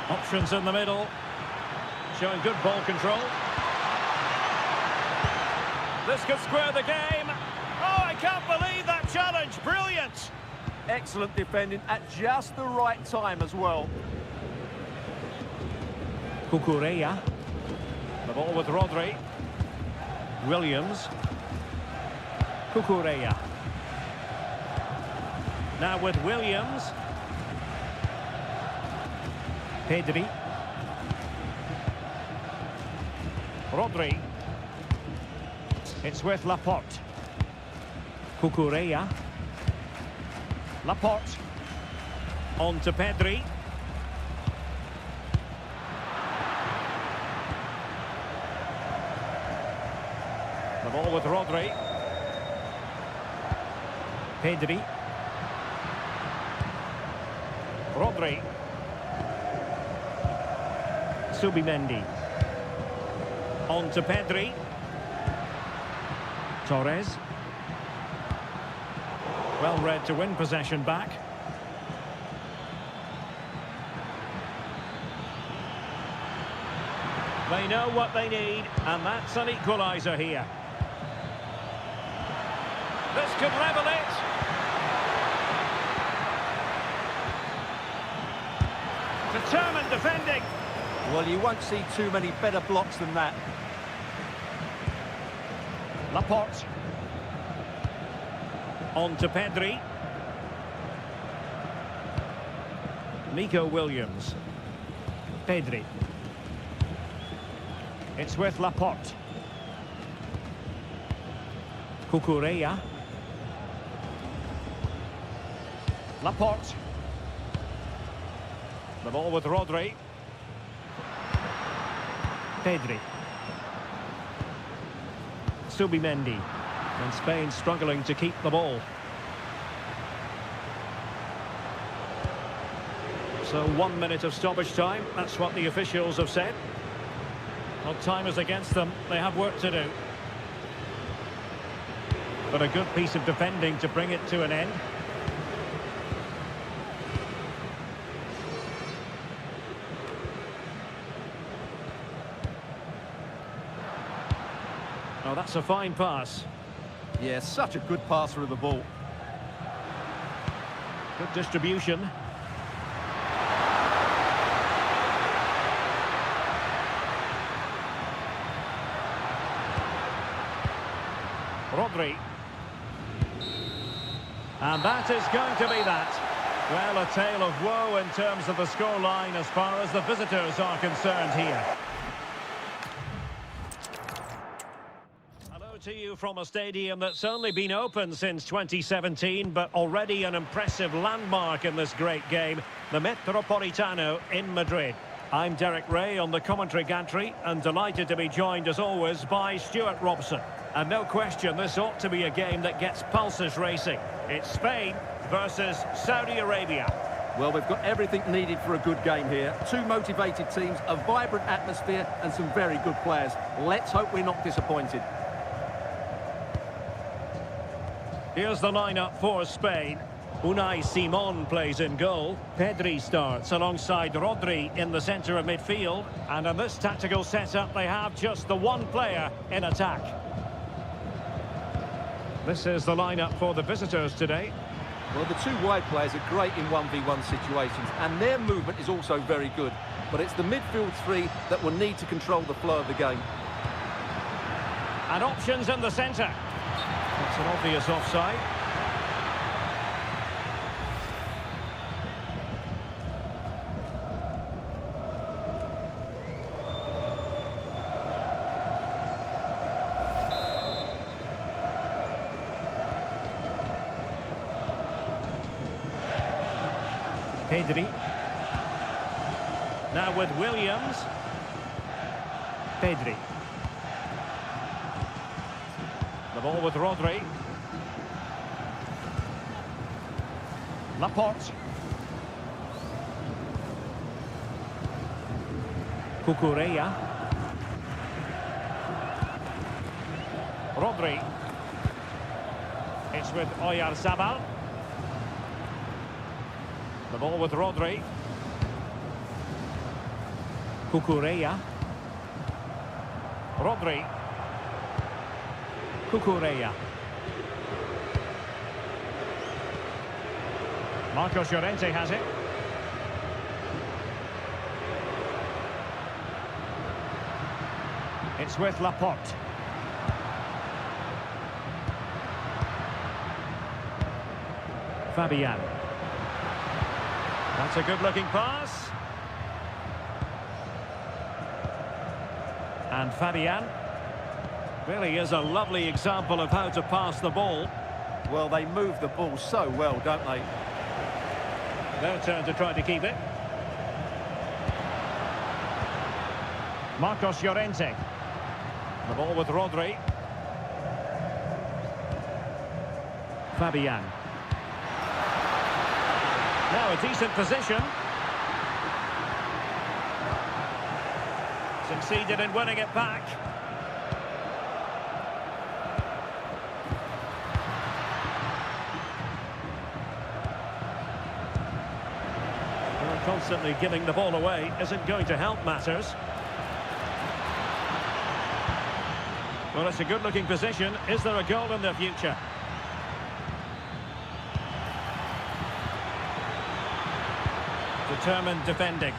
Options in the middle. Showing good ball control. This could square the game. Oh, I can't believe that challenge. Brilliant. Excellent defending at just the right time as well. Cucurella. The ball with Rodri. Williams. Cucurella. Now with Williams. Pedri. Rodri. It's with Laporte. Cucurella. Laporte. On to Pedri. The ball with Rodri. Pedri. Rodri. Subimendi. On to Pedri. Torres. Well read to win possession back. They know what they need, and that's an equaliser here. This could level it. Determined defending. Well, you won't see too many better blocks than that. Laporte. On to Pedri. Nico Williams. Pedri. It's with Laporte. Cucurella. Laporte. The ball with Rodri. Pedri. Subimendi. And Spain struggling to keep the ball. So 1 minute of stoppage time. That's what the officials have said. Well, time is against them. They have work to do. But a good piece of defending to bring it to an end. Oh, that's a fine pass. Yeah, such a good passer of the ball. Good distribution. Rodri. And that is going to be that. Well, a tale of woe in terms of the scoreline as far as the visitors are concerned here. Hello to you from a stadium that's only been open since 2017, but already an impressive landmark in this great game, the Metropolitano in Madrid. I'm Derek Ray on the commentary gantry and delighted to be joined as always by Stuart Robson. And no question, this ought to be a game that gets pulses racing. It's Spain versus Saudi Arabia. Well, we've got everything needed for a good game here. Two motivated teams, a vibrant atmosphere and some very good players. Let's hope we're not disappointed. Here's the lineup for Spain. Unai Simon plays in goal. Pedri starts alongside Rodri in the centre of midfield. And in this tactical setup, they have just the one player in attack. This is the lineup for the visitors today. Well, the two wide players are great in 1v1 situations, and their movement is also very good. But it's the midfield three that will need to control the flow of the game. And options in the centre. That's an obvious offside. Pedri. Now with Williams. Pedri. The ball with Rodri. Laporte. Cucurella. Rodri. It's with Oyarzabal. The ball with Rodri. Cucurella. Rodri. Cucurella. Marcos Llorente has it. It's with Laporte. Fabian. That's a good-looking pass. And Fabian really is a lovely example of how to pass the ball. Well, they move the ball so well, don't they? Their turn to try to keep it. Marcos Llorente. The ball with Rodri. Fabian. Now a decent position. Succeeded in winning it back. Well, constantly giving the ball away isn't going to help matters. Well, it's a good-looking position. Is there a goal in the future? Determined defending.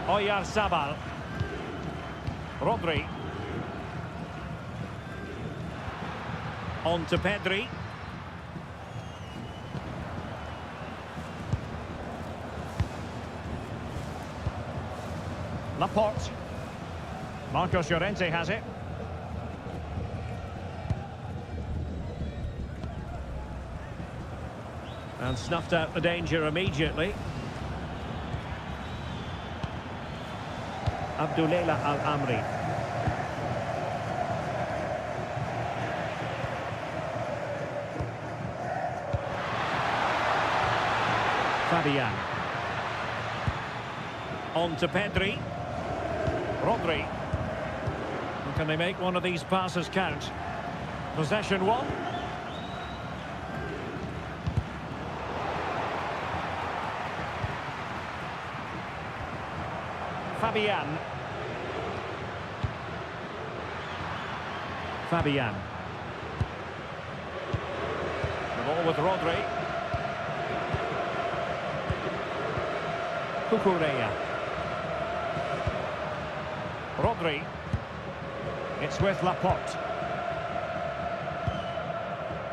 Oyarzabal. Rodri. On to Pedri. Laporte. Marcos Llorente has it. And snuffed out the danger immediately. Abdullah Al-Amri. Fabian. On to Pedri. Rodri. Can they make one of these passes count? Possession one. Fabian. Fabian. The ball with Rodri. Cucurella. Rodri. It's with Laporte.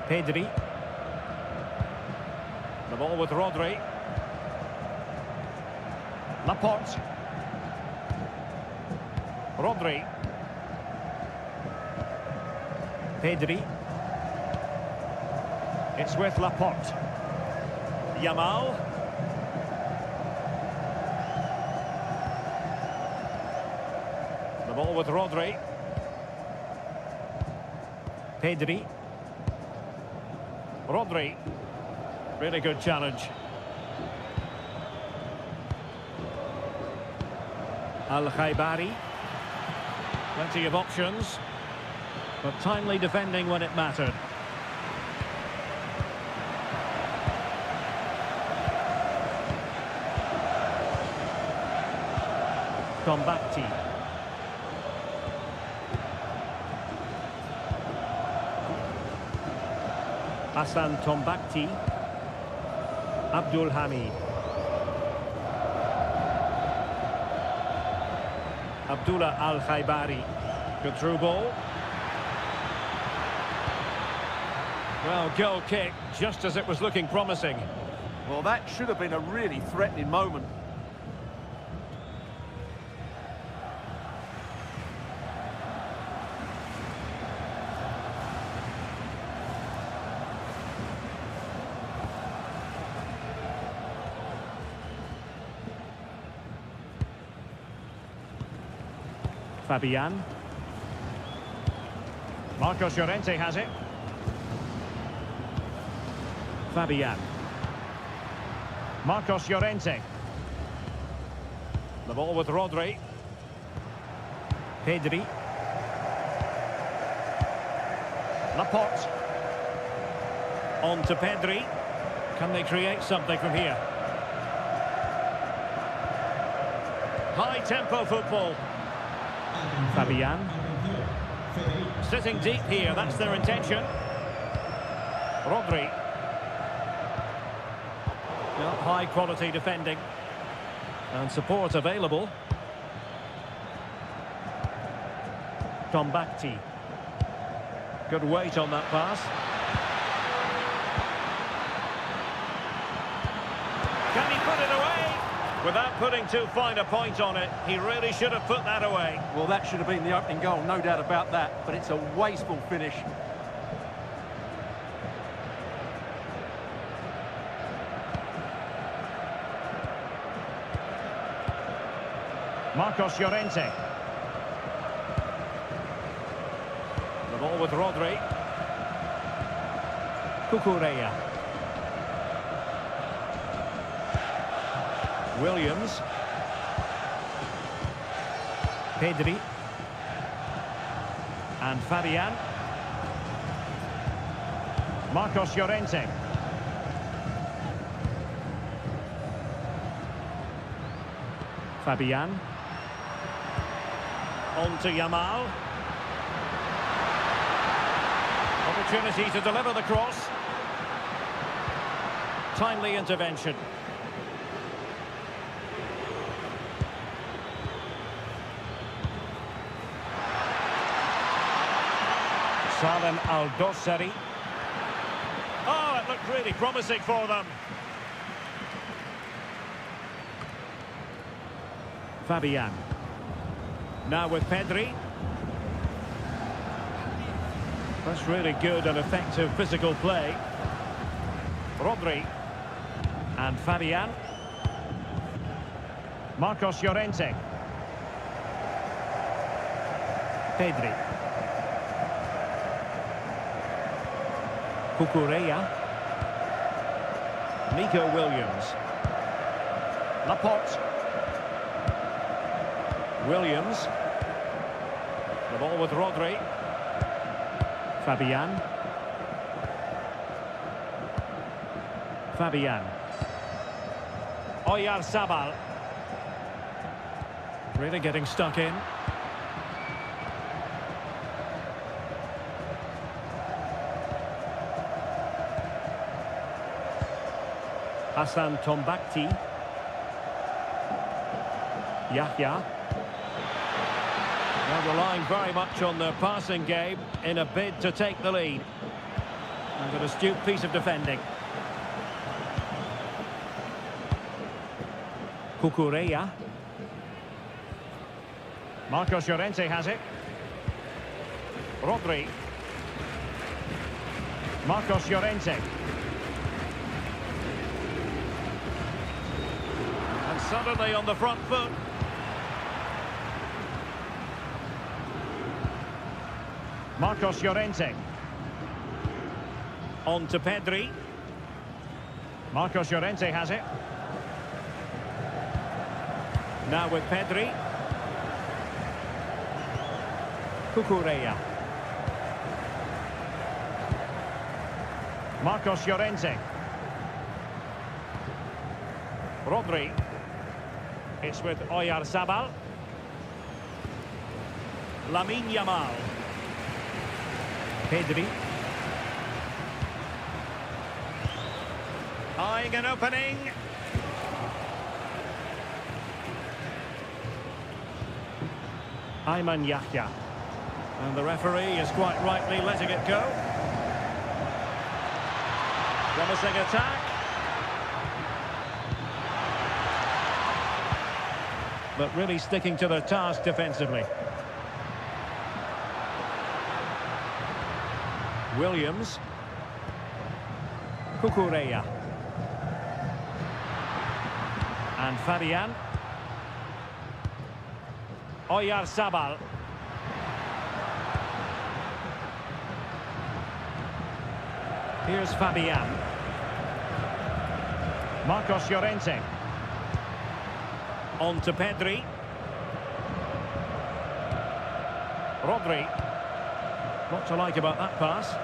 Pedri. The ball with Rodri. Laporte. Rodri. Pedri. It's with Laporte. Yamal. The ball with Rodri. Pedri. Rodri. Really good challenge. Al-Khaibari. Plenty of options, but timely defending when it mattered. Tombakti. Hassan Tombakti. Abdul Hamid. Abdullah Al-Khaibari. Good through ball. Well, goal kick, just as it was looking promising. Well, that should have been a really threatening moment. Fabian. Marcos Llorente has it. Fabian. Marcos Llorente. The ball with Rodri. Pedri. Laporte. On to Pedri. Can they create something from here? High-tempo football. Fabian. Sitting deep here, that's their intention. Rodri. Well, high quality defending. And support available. Tombakti. Good weight on that pass. Can he put it away? Without putting too fine a point on it, he really should have put that away. Well, that should have been the opening goal, no doubt about that, but it's a wasteful finish. Marcos Llorente. The ball with Rodri. Cucurella. Williams. Pedri. And Fabian. Marcos Llorente. Fabian. On to Yamal. Opportunity to deliver the cross. Timely intervention. Salem Al-Dossari. Oh, it looked really promising for them. Fabian. Now with Pedri. That's really good and effective physical play. Rodri. And Fabian. Marcos Llorente. Pedri. Cucurella. Nico Williams. Laporte. Williams. The ball with Rodri. Fabian. Fabian. Oyarzabal. Really getting stuck in. Hassan Tombakti. Yahya. They're relying very much on their passing game in a bid to take the lead. And an astute piece of defending. Cucurella. Marcos Llorente has it. Rodri. Marcos Llorente. And suddenly on the front foot. Marcos Llorente. On to Pedri. Marcos Llorente has it. Now with Pedri. Cucurella. Marcos Llorente. Rodri. It's with Oyarzabal. Lamine Yamal. Pedri. Eyeing an opening. Ayman Yahya. And the referee is quite rightly letting it go. Promising attack. But really sticking to their task defensively. Williams. Cucurella. And Fabian. Oyarzabal. Here's Fabian. Marcos Llorente. On to Pedri. Rodri. What to like about that pass?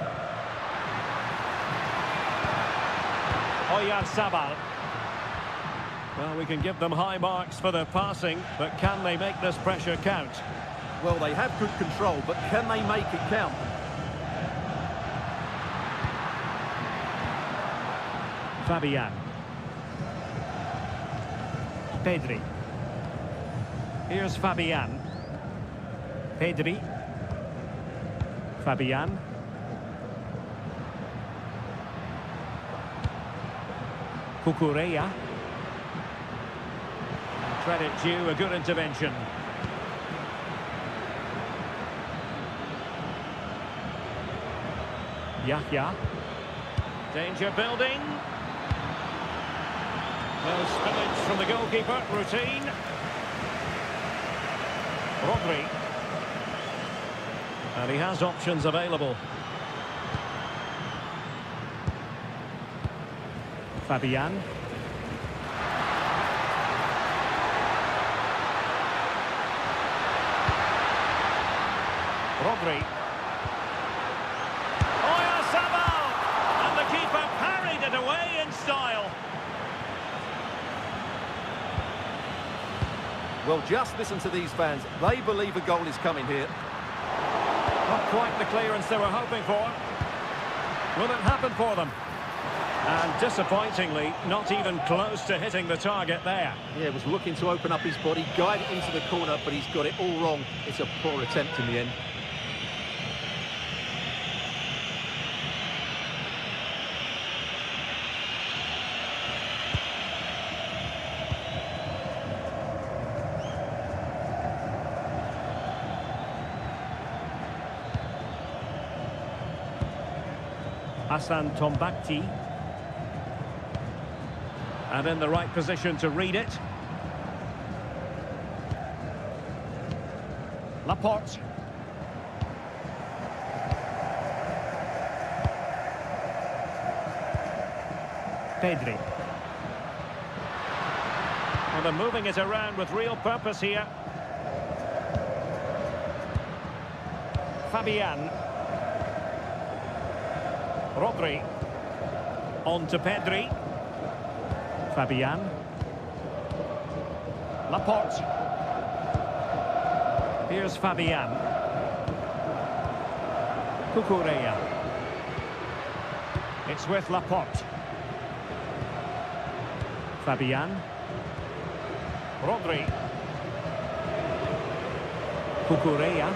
Oyarzabal. Well, we can give them high marks for their passing, but can they make this pressure count? Well, they have good control, but can they make it count? Fabian. Pedri. Here's Fabian. Pedri. Fabian. Cucurella. Credit due, a good intervention. Yahya. Danger building. No spillage from the goalkeeper. Routine. Rodri. And he has options available. Fabian. Rodri. Oyarzabal! And the keeper parried it away in style. Well, just listen to these fans. They believe a goal is coming here. Not quite the clearance they were hoping for. Will it happen for them? And disappointingly, not even close to hitting the target there. Yeah, was looking to open up his body, guide it into the corner, but he's got it all wrong. It's a poor attempt in the end. Hassan Tombakti. And in the right position to read it. Laporte. Pedri. Well, they're moving it around with real purpose here. Fabian. Rodri. On to Pedri. Fabian. Laporte. Here's Fabian. Cucurella. It's with Laporte. Fabian. Rodri. Cucurella.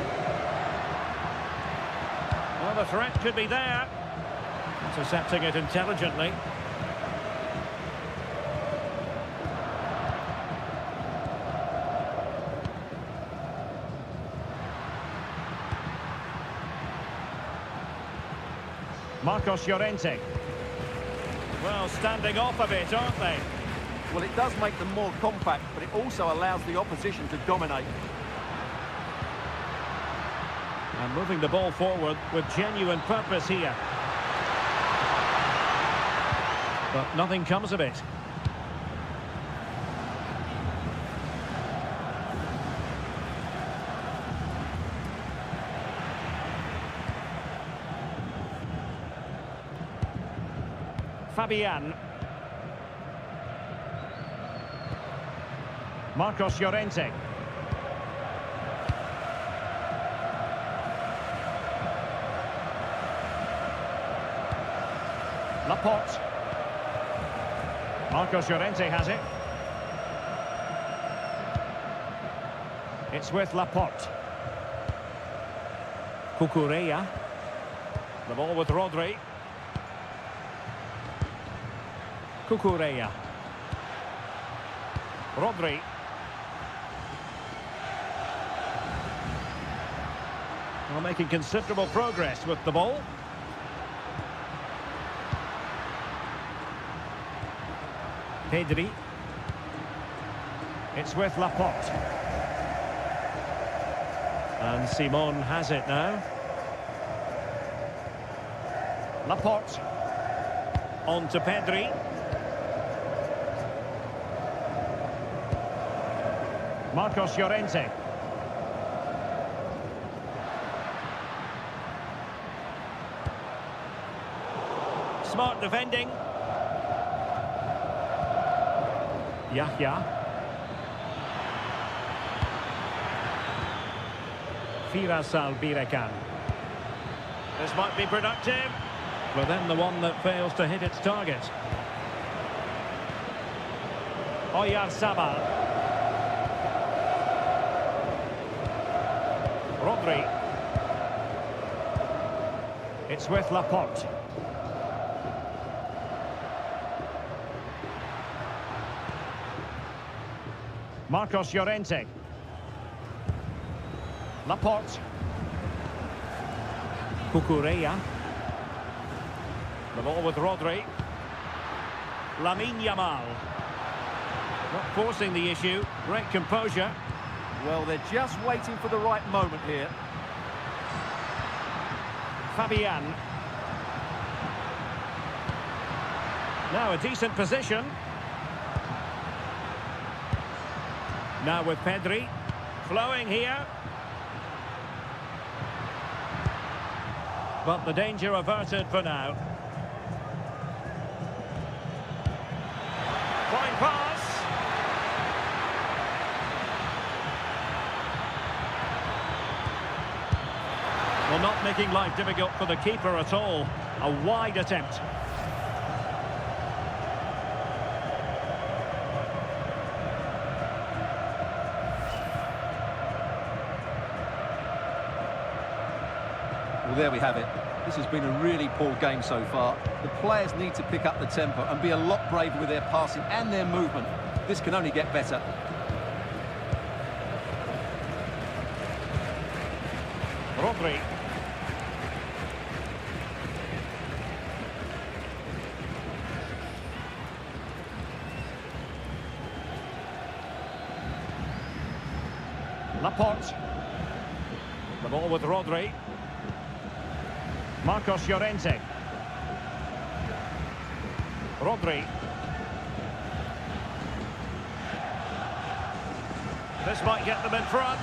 Well, the threat could be there. Intercepting it intelligently. Marcos Llorente. Well, standing off a bit, aren't they? Well, it does make them more compact, but it also allows the opposition to dominate. And moving the ball forward with genuine purpose here. But nothing comes of it. Fabian. Marcos Llorente. Laporte. Marcos Llorente has it. It's with Laporte. Cucurella. The ball with Rodri. Cucurella. Rodri. Well, making considerable progress with the ball. Pedri. It's with Laporte. And Simon has it now. Laporte. On to Pedri. Marcos Llorente. Smart defending. Yahya. Firas Albirekan. This might be productive. But then the one that fails to hit its target. Oyarzabal. Rodri. It's with Laporte. Marcos Llorente. Laporte. Cucurella. The ball with Rodri. Lamine Yamal. Not forcing the issue. Great composure. Well, they're just waiting for the right moment here. Fabian. Now a decent position. Now with Pedri. Flowing here. But the danger averted for now. Fine pass. Well, not making life difficult for the keeper at all. A wide attempt. Well, there we have it. This has been a really poor game so far. The players need to pick up the tempo and be a lot braver with their passing and their movement. This can only get better. Rodri. Laporte. The ball with Rodri. Marcos Llorente. Rodri. This might get them in front.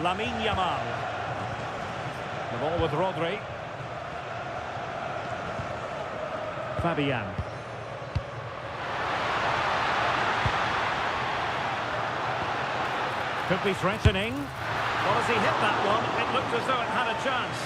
Lamine Yamal. The ball with Rodri. Fabian. Could be threatening. Well, as he hit that one, it looked as though it had a chance.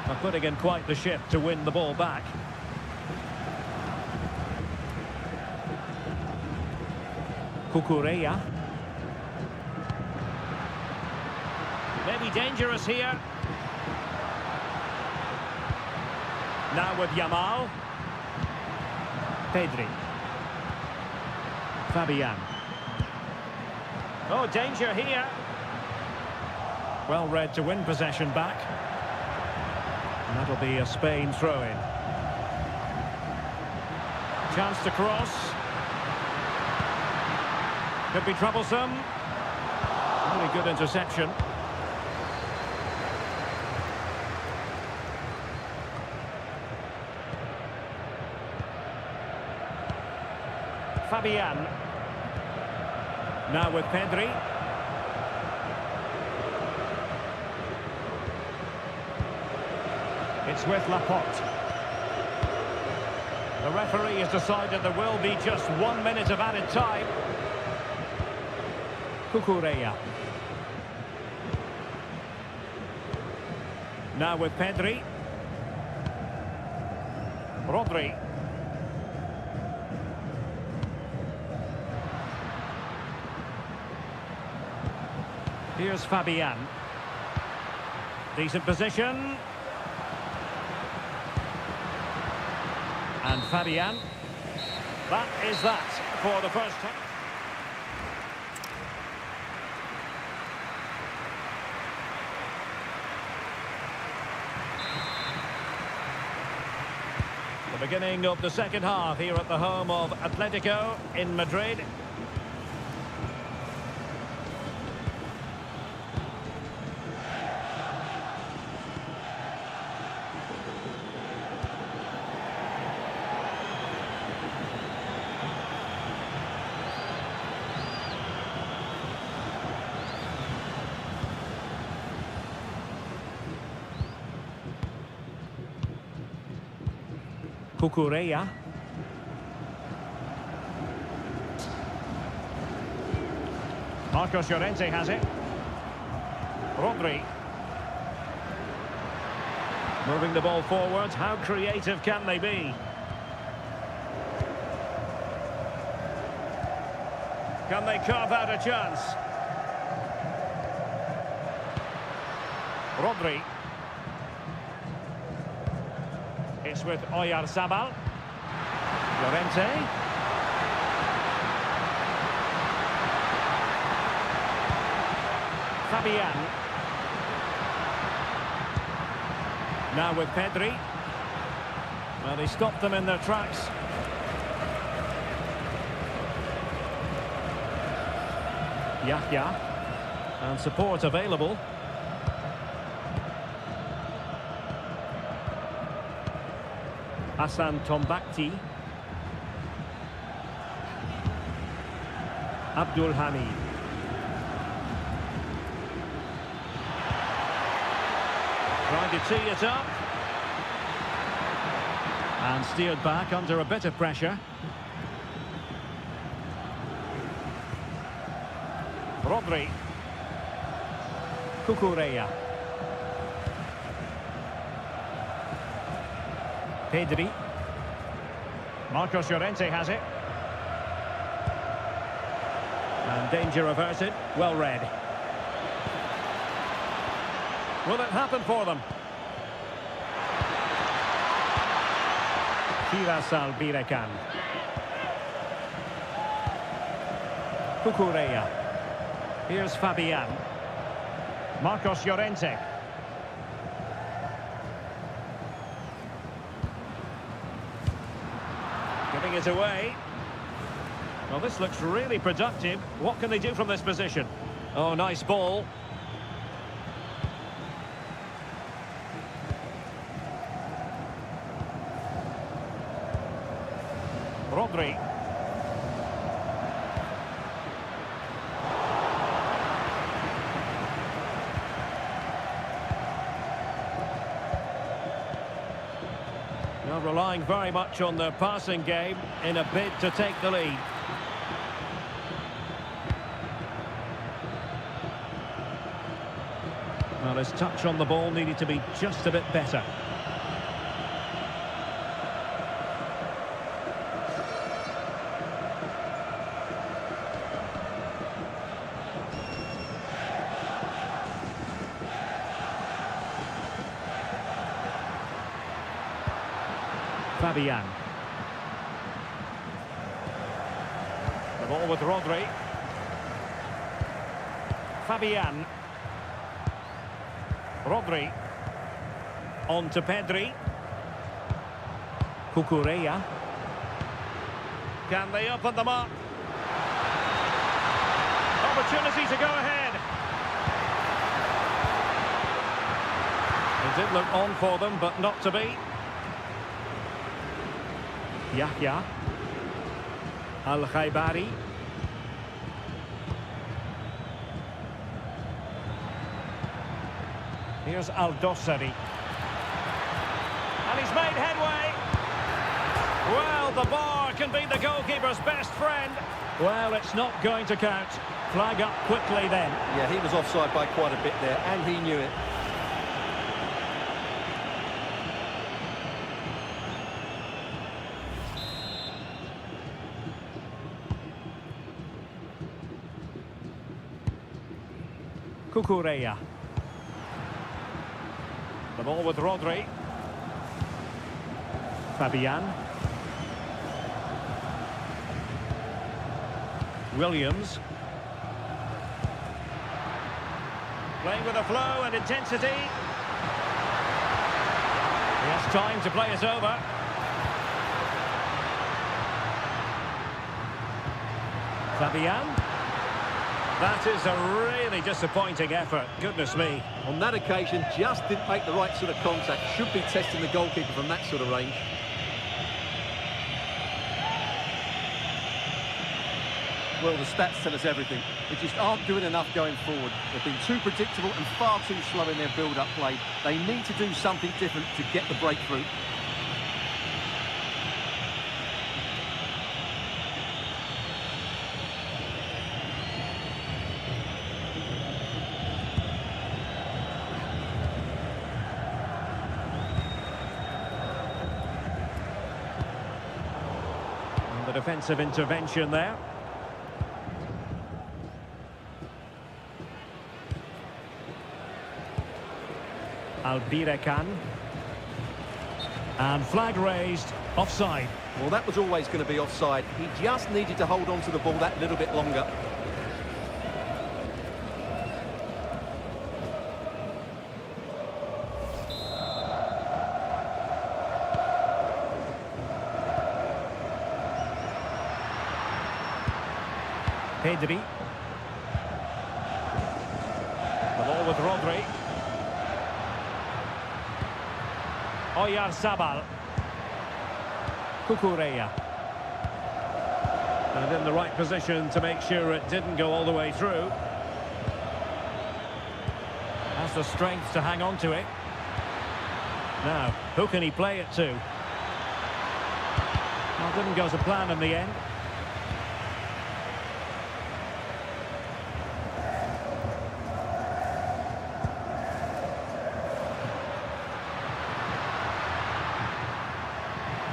They're putting in quite the shift to win the ball back. Cucurella. Maybe dangerous here. Now with Yamal. Pedri. Fabian. Oh, danger here. Well read to win possession back. And that'll be a Spain throw-in. Chance to cross. Could be troublesome. Really good interception. Fabian. Now with Pedri. It's with Laporte. The referee has decided there will be just 1 minute of added time. Cucurella. Now with Pedri. Rodri. Here's Fabian. Decent position. And Fabian. That is that for the first time. The beginning of the second half here at the home of Atletico in Madrid. Cucurella. Marcos Llorente has it. Rodri. Moving the ball forward. How creative can they be? Can they carve out a chance? Rodri. It's with Oyarzabal. Llorente. Fabian. Now with Pedri. Well, he stopped them in their tracks. Yahya. And support available. Hassan Tombakti. Abdul Hamid. Trying to tee it up. And steered back under a bit of pressure. Rodri. Cucurella. Pedri. Marcos Llorente has it. And danger averted. Well read. Will it happen for them? Firasal Birekan. Cucurella. Here's Fabian. Marcos Llorente. Giving it away. Well, this looks really productive. What can they do from this position? Oh, nice ball. Rodri. Now relying very much on their passing game in a bid to take the lead. Well, his touch on the ball needed to be just a bit better. Fabian. The ball with Rodri. Fabian. Rodri. On to Pedri. Cucurella. Can they open them up? Opportunity to go ahead. It did look on for them, but not to be. Yahya Al-Khaibari. Here's Al-Dossari. And he's made headway. Well, the bar can be the goalkeeper's best friend. Well, it's not going to count. Flag up quickly then. Yeah, he was offside by quite a bit there, and he knew it. Cucurella. The ball with Rodri. Fabian. Williams. Playing with a flow and intensity. He has time to play it over. Fabian. That is a really disappointing effort. Goodness me. On that occasion, just didn't make the right sort of contact. Should be testing the goalkeeper from that sort of range. Well, the stats tell us everything. They just aren't doing enough going forward. They've been too predictable and far too slow in their build-up play. They need to do something different to get the breakthrough. The defensive intervention there. Albirekan. And flag raised. Offside. Well, that was always going to be offside. He just needed to hold on to the ball that little bit longer. Pedri. The ball with Rodri. Oyarzabal. Cucurella. And in the right position to make sure it didn't go all the way through. Has the strength to hang on to it. Now, who can he play it to? Well, didn't go to plan in the end.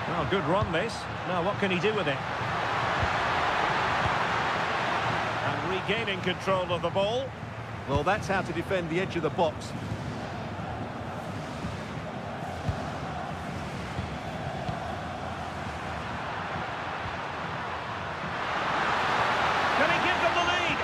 Well, good run this. Now what can he do with it? And regaining control of the ball. Well, that's how to defend the edge of the box. Can he give them the lead?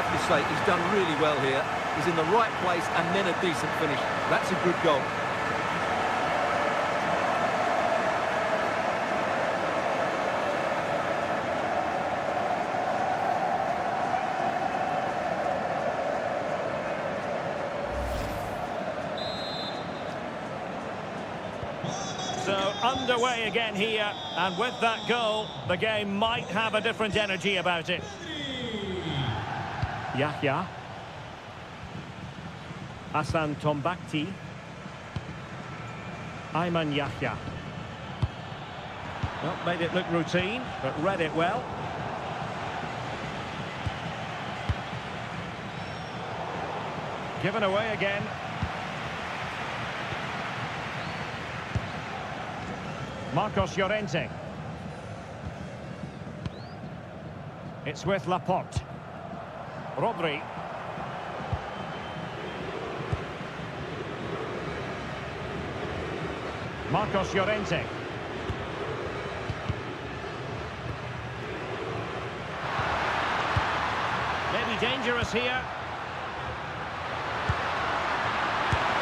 have to say, he's done really well here. He's in the right place and then a decent finish. That's a good goal. So underway again here, and with that goal, the game might have a different energy about it. Yahya. Hassan Tombakti. Ayman Yahya. Well, made it look routine, but read it well. Given away again. Marcos Llorente. It's with Laporte. Rodri. Marcos Llorente. Maybe dangerous here.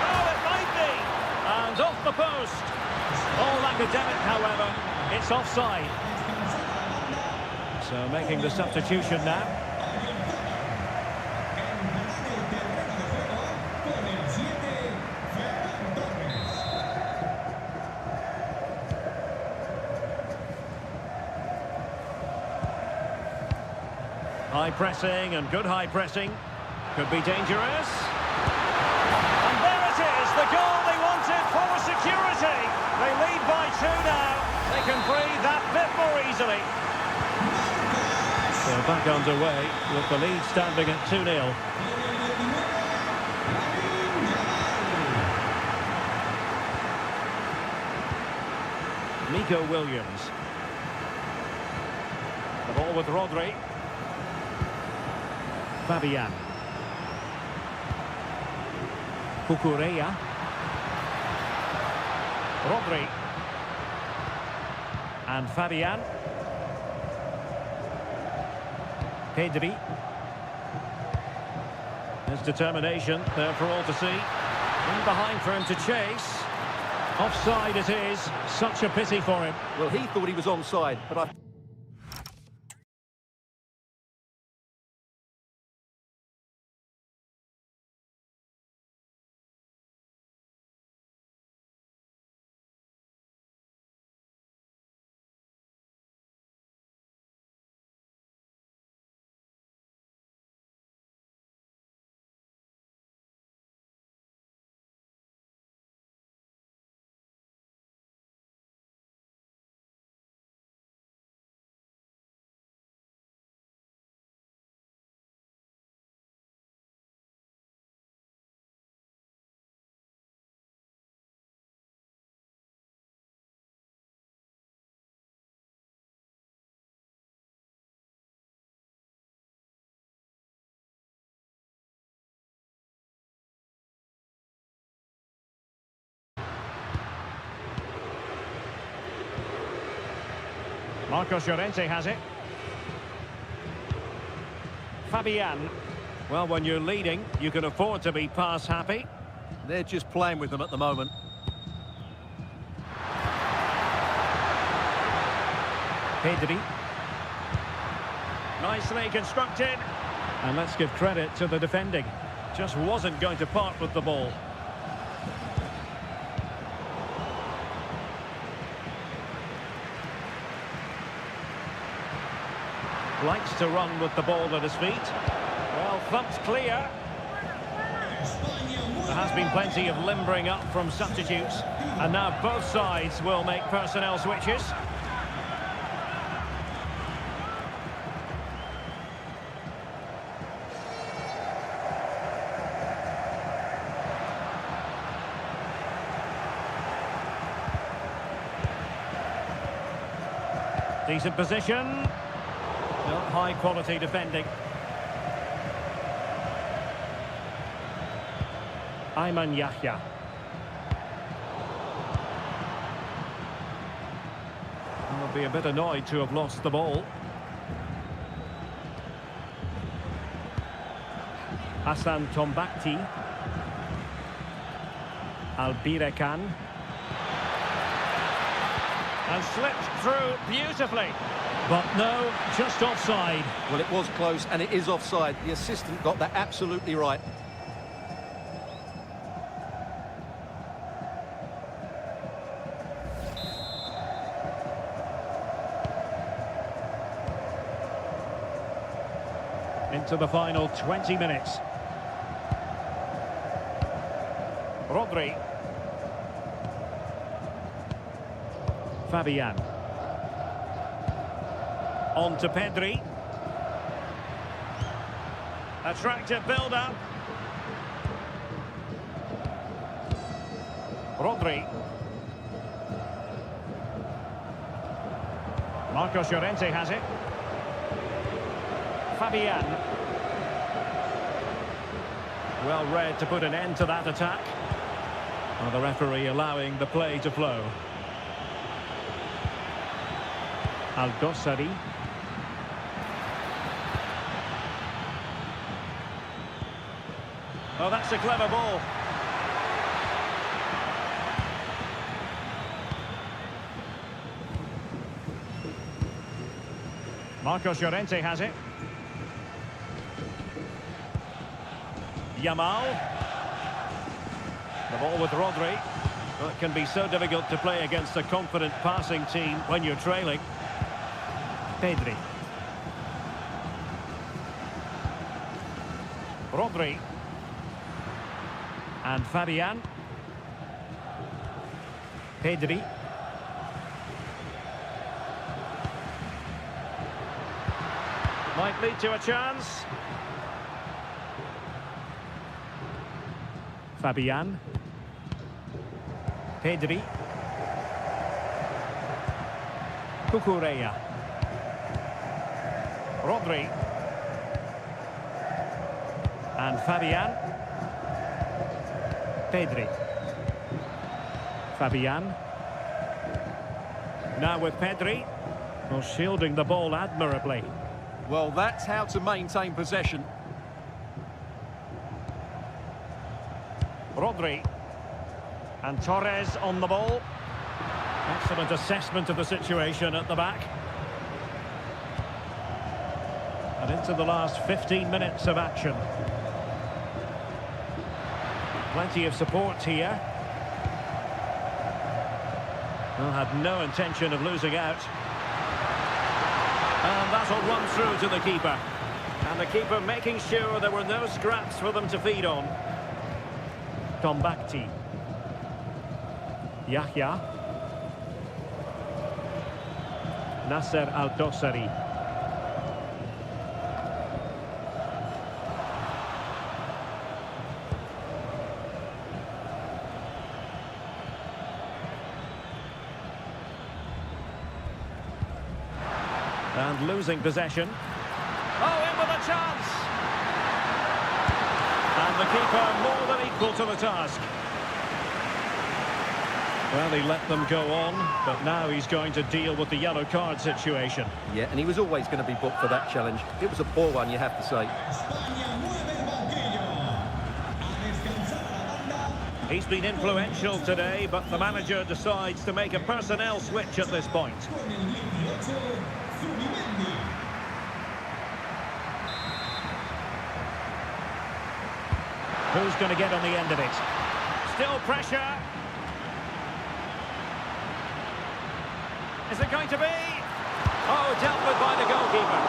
Oh, it might be. And off the post. All academic, however, it's offside. So making the substitution now. High pressing and good high pressing. Could be dangerous. And there it is, the goal they wanted for security. They lead by 2 now. They can breathe that bit more easily. So back underway with the lead standing at 2-0. Nico Williams. The ball with Rodri. Fabian. Cucurella. Rodri. And Fabian. Pedri. His determination there for all to see. In behind for him to chase. Offside it is. Such a pity for him. Well, he thought he was onside, but I... Marcos Llorente has it. Fabian. Well, when you're leading, you can afford to be pass happy. They're just playing with them at the moment. Pedri. Nicely constructed. And let's give credit to the defending. Just wasn't going to part with the ball. Likes to run with the ball at his feet. Well, thumped clear. There has been plenty of limbering up from substitutes. And now both sides will make personnel switches. Decent position. Well, high quality defending. Ayman Yahya. Will be a bit annoyed to have lost the ball. Hassan Tombakti. Albirekan. And slipped through beautifully. But no, just offside. Well, it was close, and it is offside. The assistant got that absolutely right. Into the final 20 minutes. Rodri. Fabian. On to Pedri. Attractive build-up. Rodri. Marcos Llorente has it. Fabian. Well read to put an end to that attack. Well, the referee allowing the play to flow. Al-Dossari. Oh, that's a clever ball. Marcos Llorente has it. Yamal. The ball with Rodri. Well, it can be so difficult to play against a confident passing team when you're trailing. Pedri. Rodri. And Fabian. Pedri. Might lead to a chance. Fabian. Pedri. Cucurella. Rodri. And Fabian. Pedri. Fabian. Now with Pedri. Well, shielding the ball admirably. Well, that's how to maintain possession. Rodri. And Torres on the ball. Excellent assessment of the situation at the back. And into the last 15 minutes of action. Plenty of support here. Well, had no intention of losing out. And that'll run through to the keeper. And the keeper making sure there were no scraps for them to feed on. Tombakti. Yahya. Nasser Al-Dossari. And losing possession. Oh, in with a chance! And the keeper more than equal to the task. Well, he let them go on, but now he's going to deal with the yellow card situation. Yeah, and he was always going to be booked for that challenge. It was a poor one, you have to say. España mueve el banquillo. A descansar la banda. He's been influential today, but the manager decides to make a personnel switch at this point. Con el 18, Zubimendi. Who's going to get on the end of it? Still pressure. Is it going to be? Oh, dealt with by the goalkeeper.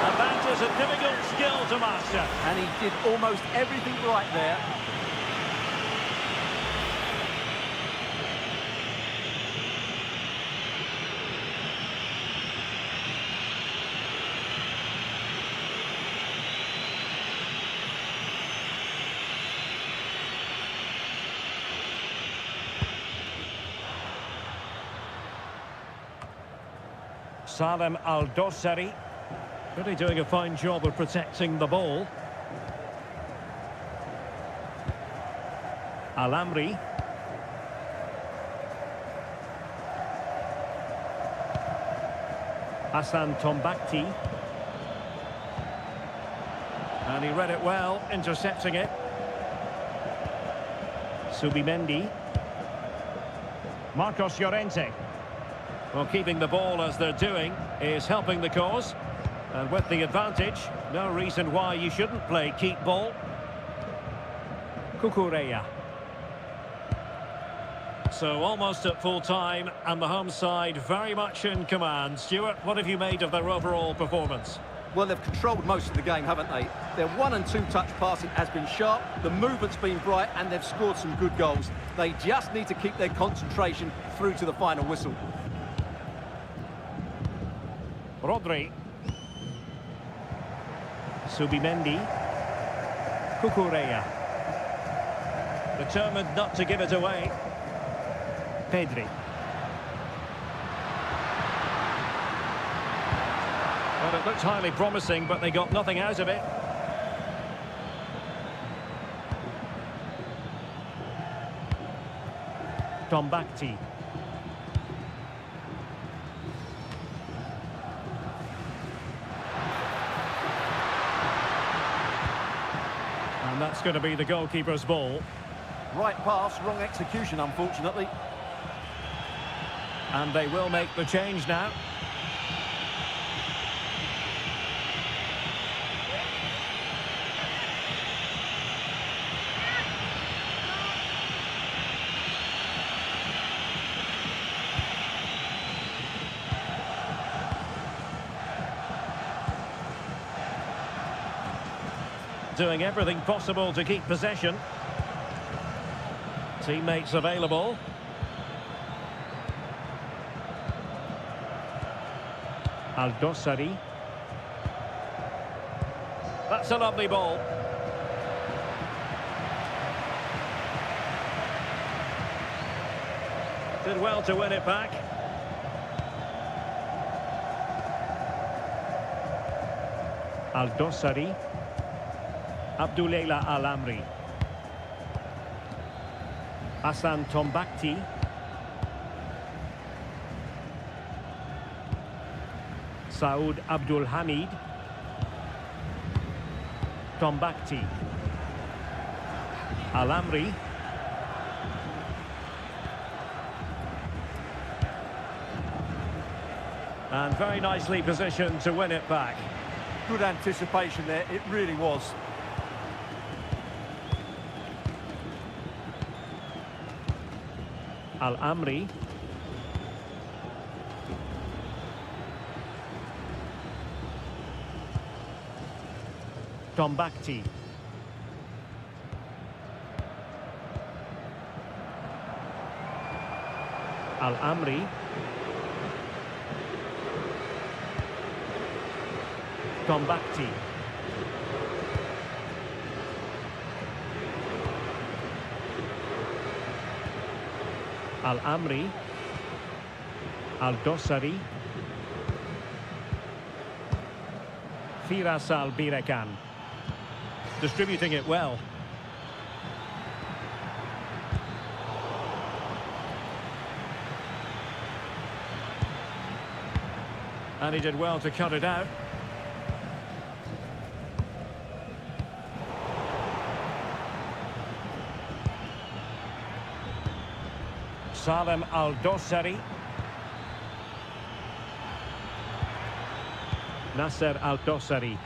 And that is a difficult skill to master. And he did almost everything right there. Salem Al-Dossari. Really doing a fine job of protecting the ball. Al-Amri. Hassan Tombakti. And he read it well, intercepting it. Subimendi. Marcos Llorente. Well, keeping the ball as they're doing is helping the cause. And with the advantage, no reason why you shouldn't play keep ball. Cucurella. So almost at full time, and the home side very much in command. Stuart, what have you made of their overall performance? Well, they've controlled most of the game, haven't they? Their 1- and 2-touch passing has been sharp, the movement's been bright, and they've scored some good goals. They just need to keep their concentration through to the final whistle. Rodri. Subimendi. Cucurella. Determined not to give it away. Pedri. Well, it looked highly promising, but they got nothing out of it. Tombakti. And that's going to be the goalkeeper's ball. Right pass, wrong execution, unfortunately. And they will make the change now. Doing everything possible to keep possession. Teammates available. Aldosari. That's a lovely ball. Did well to win it back. Aldosari. Abduleila Al-Amri. Hassan Tombakti. Saud Abdul Hamid. Tombakti. Al-Amri. And very nicely positioned to win it back. Good anticipation there, it really was. Al-Amri. Tombakti. Al-Amri. Tombakti. Al-Amri. Al-Dossari. Firas Al-Birekan. Distributing it well. And he did well to cut it out. Salem Al-Dossari. Nasser Al-Dossari.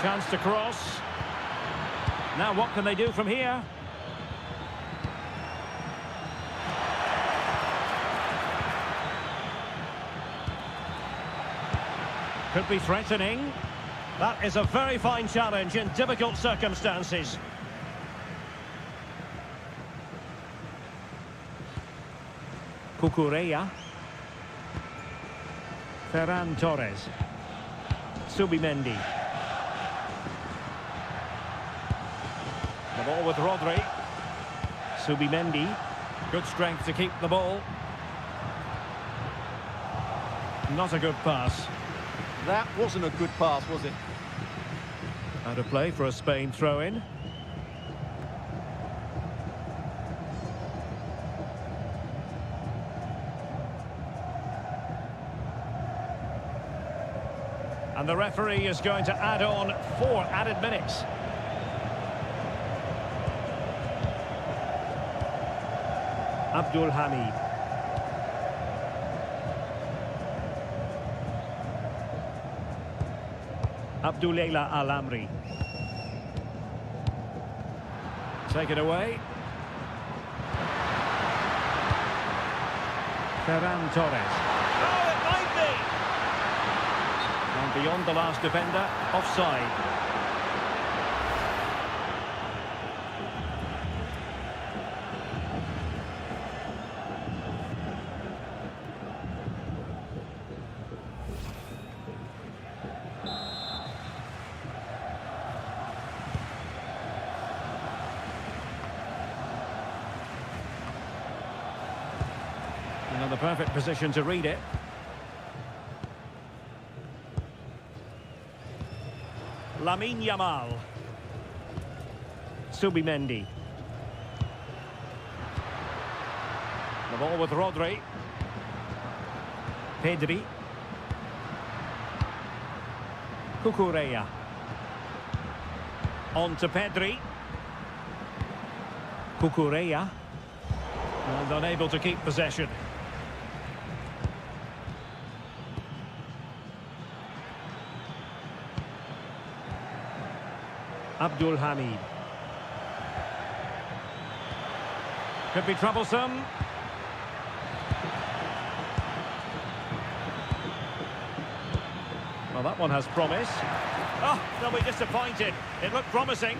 Chance to cross. Now what can they do from here? Could be threatening. That is a very fine challenge in difficult circumstances. Cucurella. Ferran Torres. Subimendi. The ball with Rodri. Subimendi. Good strength to keep the ball. Not a good pass. That wasn't a good pass, was it? Out of play for a Spain throw-in. And And the referee is going to add on 4 added minutes. Abdul Hamid. Abdullah Al-Amri. Take it away. Ferran Torres. Oh, it might be! And beyond the last defender, offside. In the perfect position to read it. Lamine Yamal. Subimendi. The ball with Rodri. Pedri. Cucurella. On to Pedri. Cucurella. And unable to keep possession. Abdul Hamid. Could be troublesome. Well, that one has promise. Oh, they'll be disappointed. It looked promising.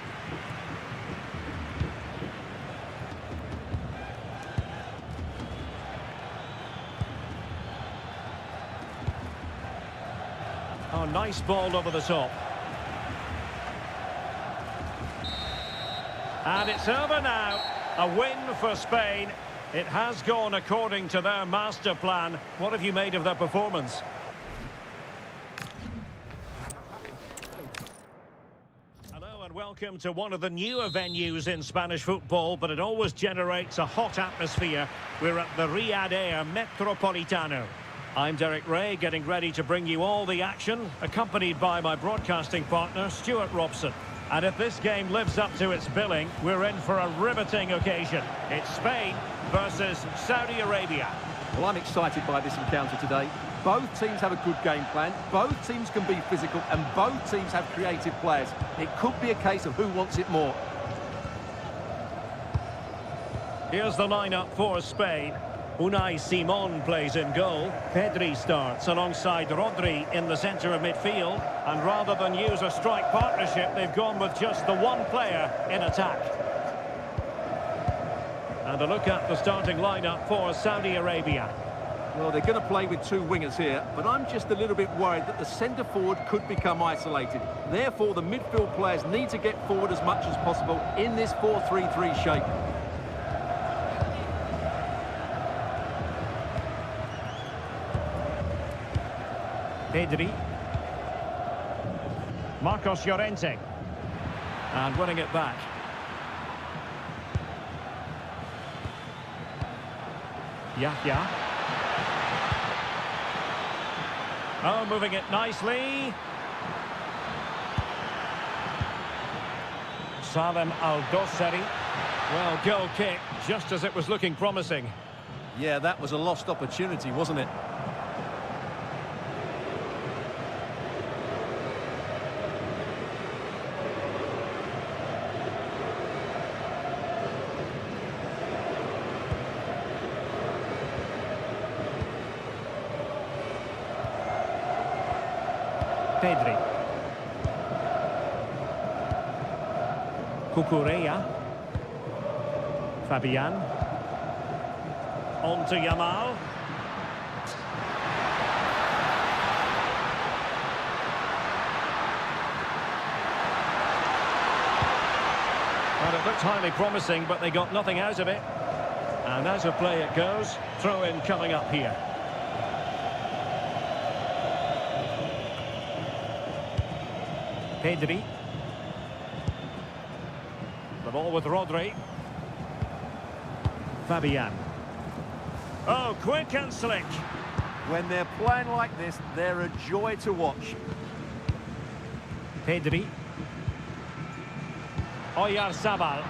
Oh, nice ball over the top. And it's over now. A win for Spain. It has gone according to their master plan. What have you made of their performance? Hello and welcome to one of the newer venues in Spanish football, but it always generates a hot atmosphere. We're at the Riyadh Air Metropolitano. I'm Derek Ray, getting ready to bring you all the action, accompanied by my broadcasting partner, Stuart Robson. And if this game lives up to its billing, we're in for a riveting occasion. It's Spain versus Saudi Arabia. Well, I'm excited by this encounter today. Both teams have a good game plan, both teams can be physical, and both teams have creative players. It could be a case of who wants it more. Here's the lineup for Spain. Unai Simon plays in goal. Pedri starts alongside Rodri in the centre of midfield. And rather than use a strike partnership, they've gone with just the one player in attack. And a look at the starting lineup for Saudi Arabia. Well, they're going to play with 2 wingers here, but I'm just a little bit worried that the centre-forward could become isolated. Therefore, the midfield players need to get forward as much as possible in this 4-3-3 shape. Pedri. Marcos Llorente. And winning it back. Yahya. Oh, moving it nicely. Salem Al-Dossari. Well, goal kick, just as it was looking promising. Yeah, that was a lost opportunity, wasn't it? Pedri. Cucurella. Fabian. On to Yamal. Well, it looked highly promising, but they got nothing out of it. And as a play it goes, throw-in coming up here. Pedri. The ball with Rodri. Fabian. Oh, quick and slick. When they're playing like this, they're a joy to watch. Pedri. Oyarzabal.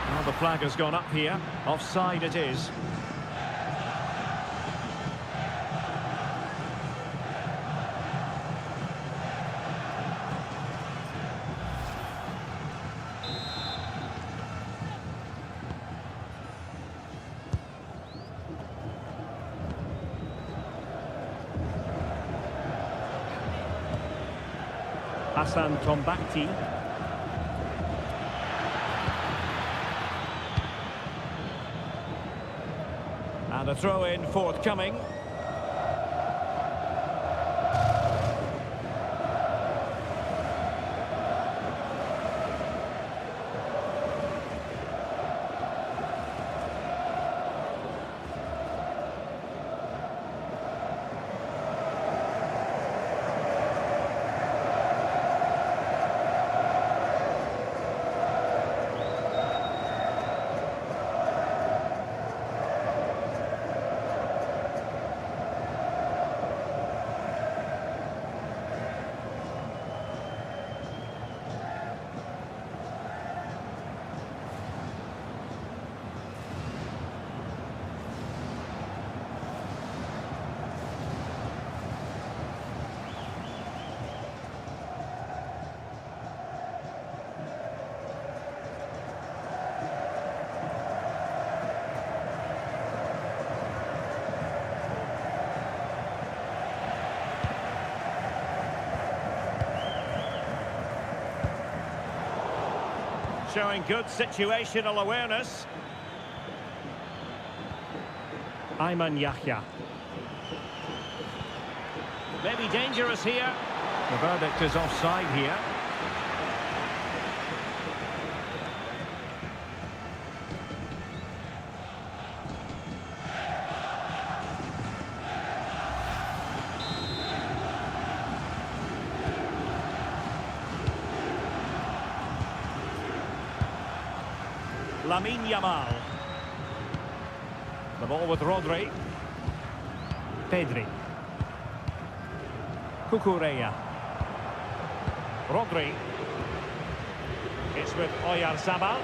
Well, the flag has gone up here. Offside it is. Hassan Tombakti. And a throw-in forthcoming. Showing good situational awareness. Ayman Yahya. Maybe dangerous here. The verdict is offside here. Lamine Yamal. The ball with Rodri. Pedri. Cucurella. Rodri. It's with Oyarzabal.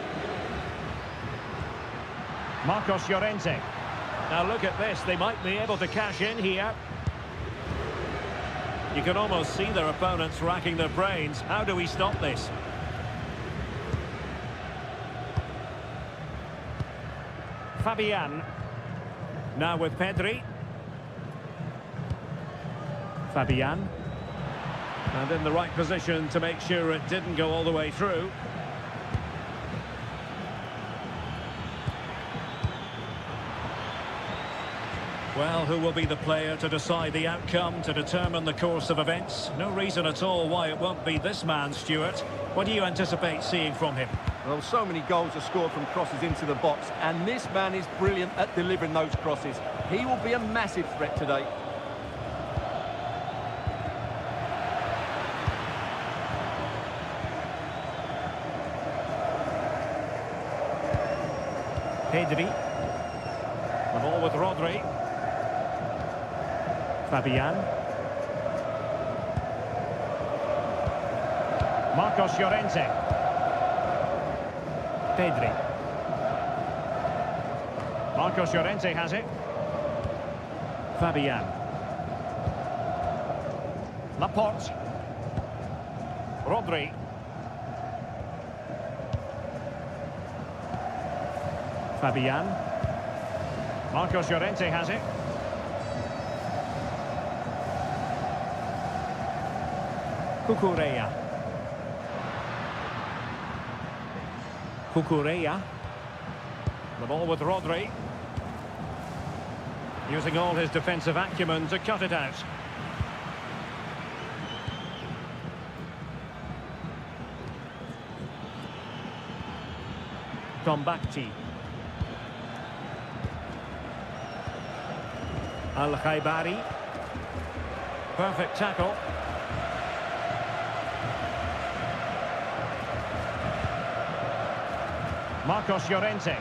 Marcos Llorente. Now look at this, they might be able to cash in here. You can almost see their opponents racking their brains. How do we stop this? Fabian. Now with Pedri. Fabian. And in the right position to make sure it didn't go all the way through. Well, who will be the player to decide the outcome, to determine the course of events? No reason at all why it won't be this man, Stuart. What do you anticipate seeing from him? Well, so many goals are scored from crosses into the box, and this man is brilliant at delivering those crosses. He will be a massive threat today. Pedri. The ball with Rodri. Fabian. Marcos Llorente. Pedri. Marcos Llorente has it. Fabian. Laporte. Rodri. Fabian. Marcos Llorente has it. Cucurella. Cucurella. The ball with Rodri. Using all his defensive acumen to cut it out. Tombakti. Al-Khaibari. Perfect tackle. Marcos Llorente.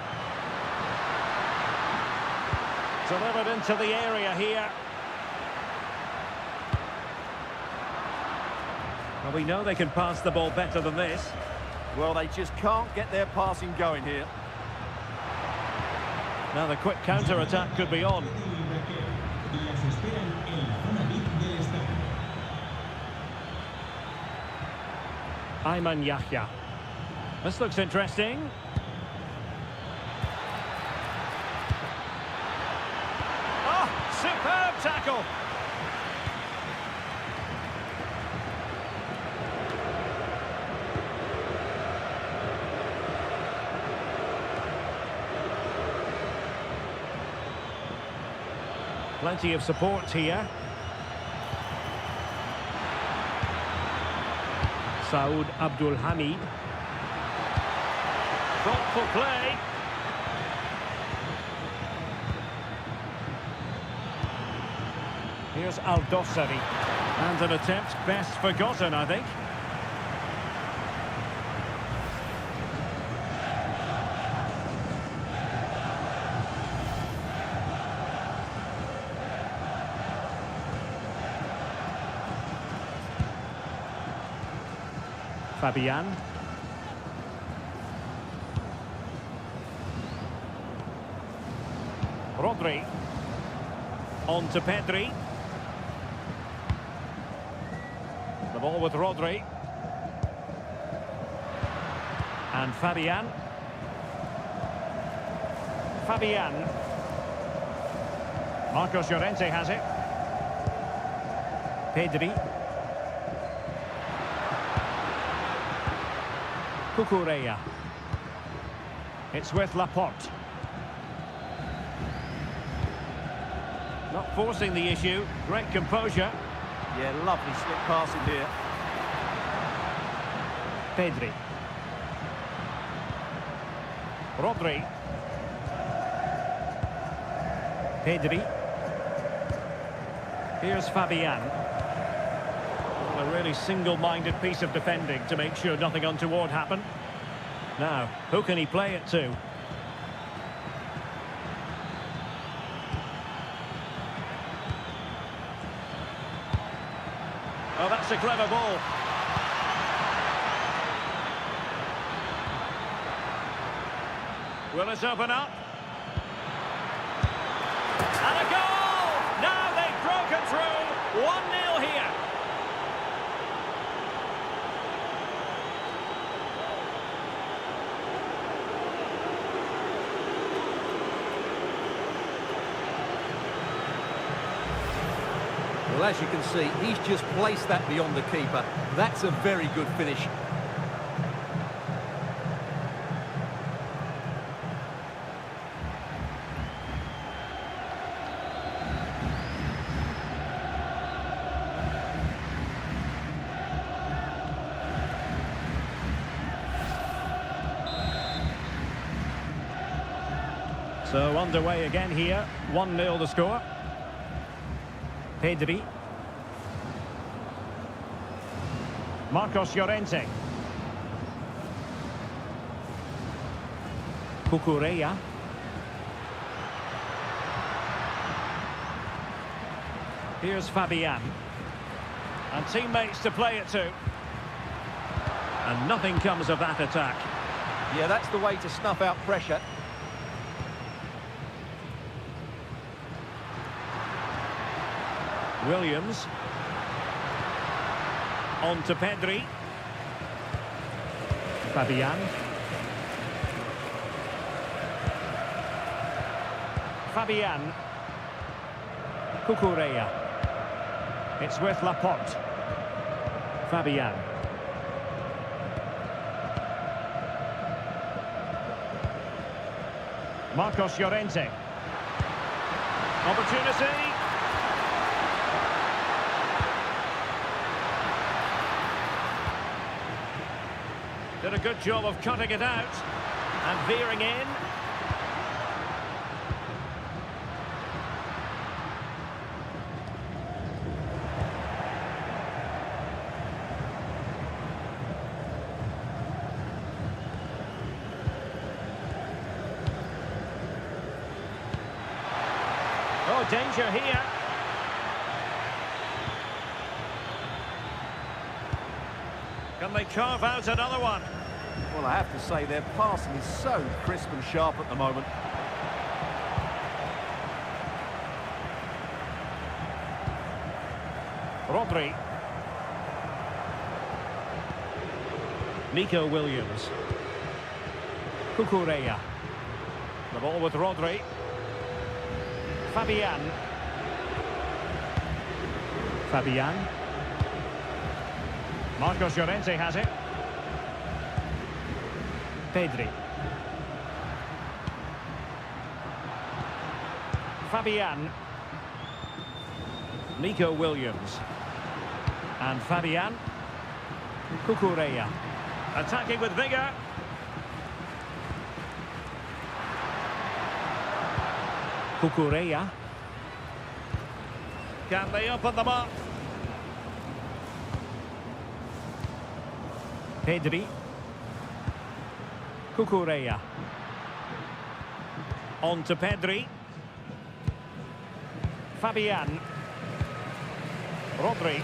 Delivered into the area here. Well, we know they can pass the ball better than this. Well, they just can't get their passing going here. Now the quick counter-attack could be on. Las esperan en la zona VIP del estadio. Ayman Yahya. This looks interesting. Oh, superb tackle. Plenty of support here. Saud Abdul Hamid. Thoughtful play. Here's Al-Dossari. And an attempt best forgotten, I think. Fabian. Rodri. On to Pedri. The ball with Rodri. And Fabian. Fabian. Marcos Llorente has it. Pedri. Cucurella. It's with Laporte. Not forcing the issue. Great composure. Yeah, lovely slick passing here. Pedri. Rodri. Pedri. Here's Fabian. A really single-minded piece of defending to make sure nothing untoward happened. Now, who can he play it to? Oh, that's a clever ball. Will it open up? And a goal! Now they've broken through. 1-0 here. Well, as you can see, he's just placed that beyond the keeper. That's a very good finish. So underway again here. 1-0 the score. Pedri. Marcos Llorente. Cucurella. Here's Fabian. And teammates to play it to. And nothing comes of that attack. Yeah, that's the way to snuff out pressure. Williams. On to Pedri. Fabian. Fabian. Cucurella. It's with Laporte. Fabian. Marcos Llorente. Opportunity. Did a good job of cutting it out and veering in. Oh, danger here. Can they carve out another one? Well, I have to say their passing is so crisp and sharp at the moment. Rodri. Nico Williams. Cucurella. The ball with Rodri. Fabian. Fabian. Marcos Llorente has it. Pedri. Fabian. Nico Williams. And Fabian. Cucurella. Attacking with vigour. Cucurella. Can they open them up? Pedri. Cucurella. On to Pedri. Fabian. Rodri.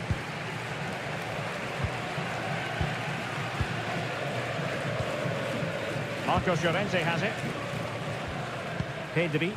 Marcos Llorente has it. Pedri.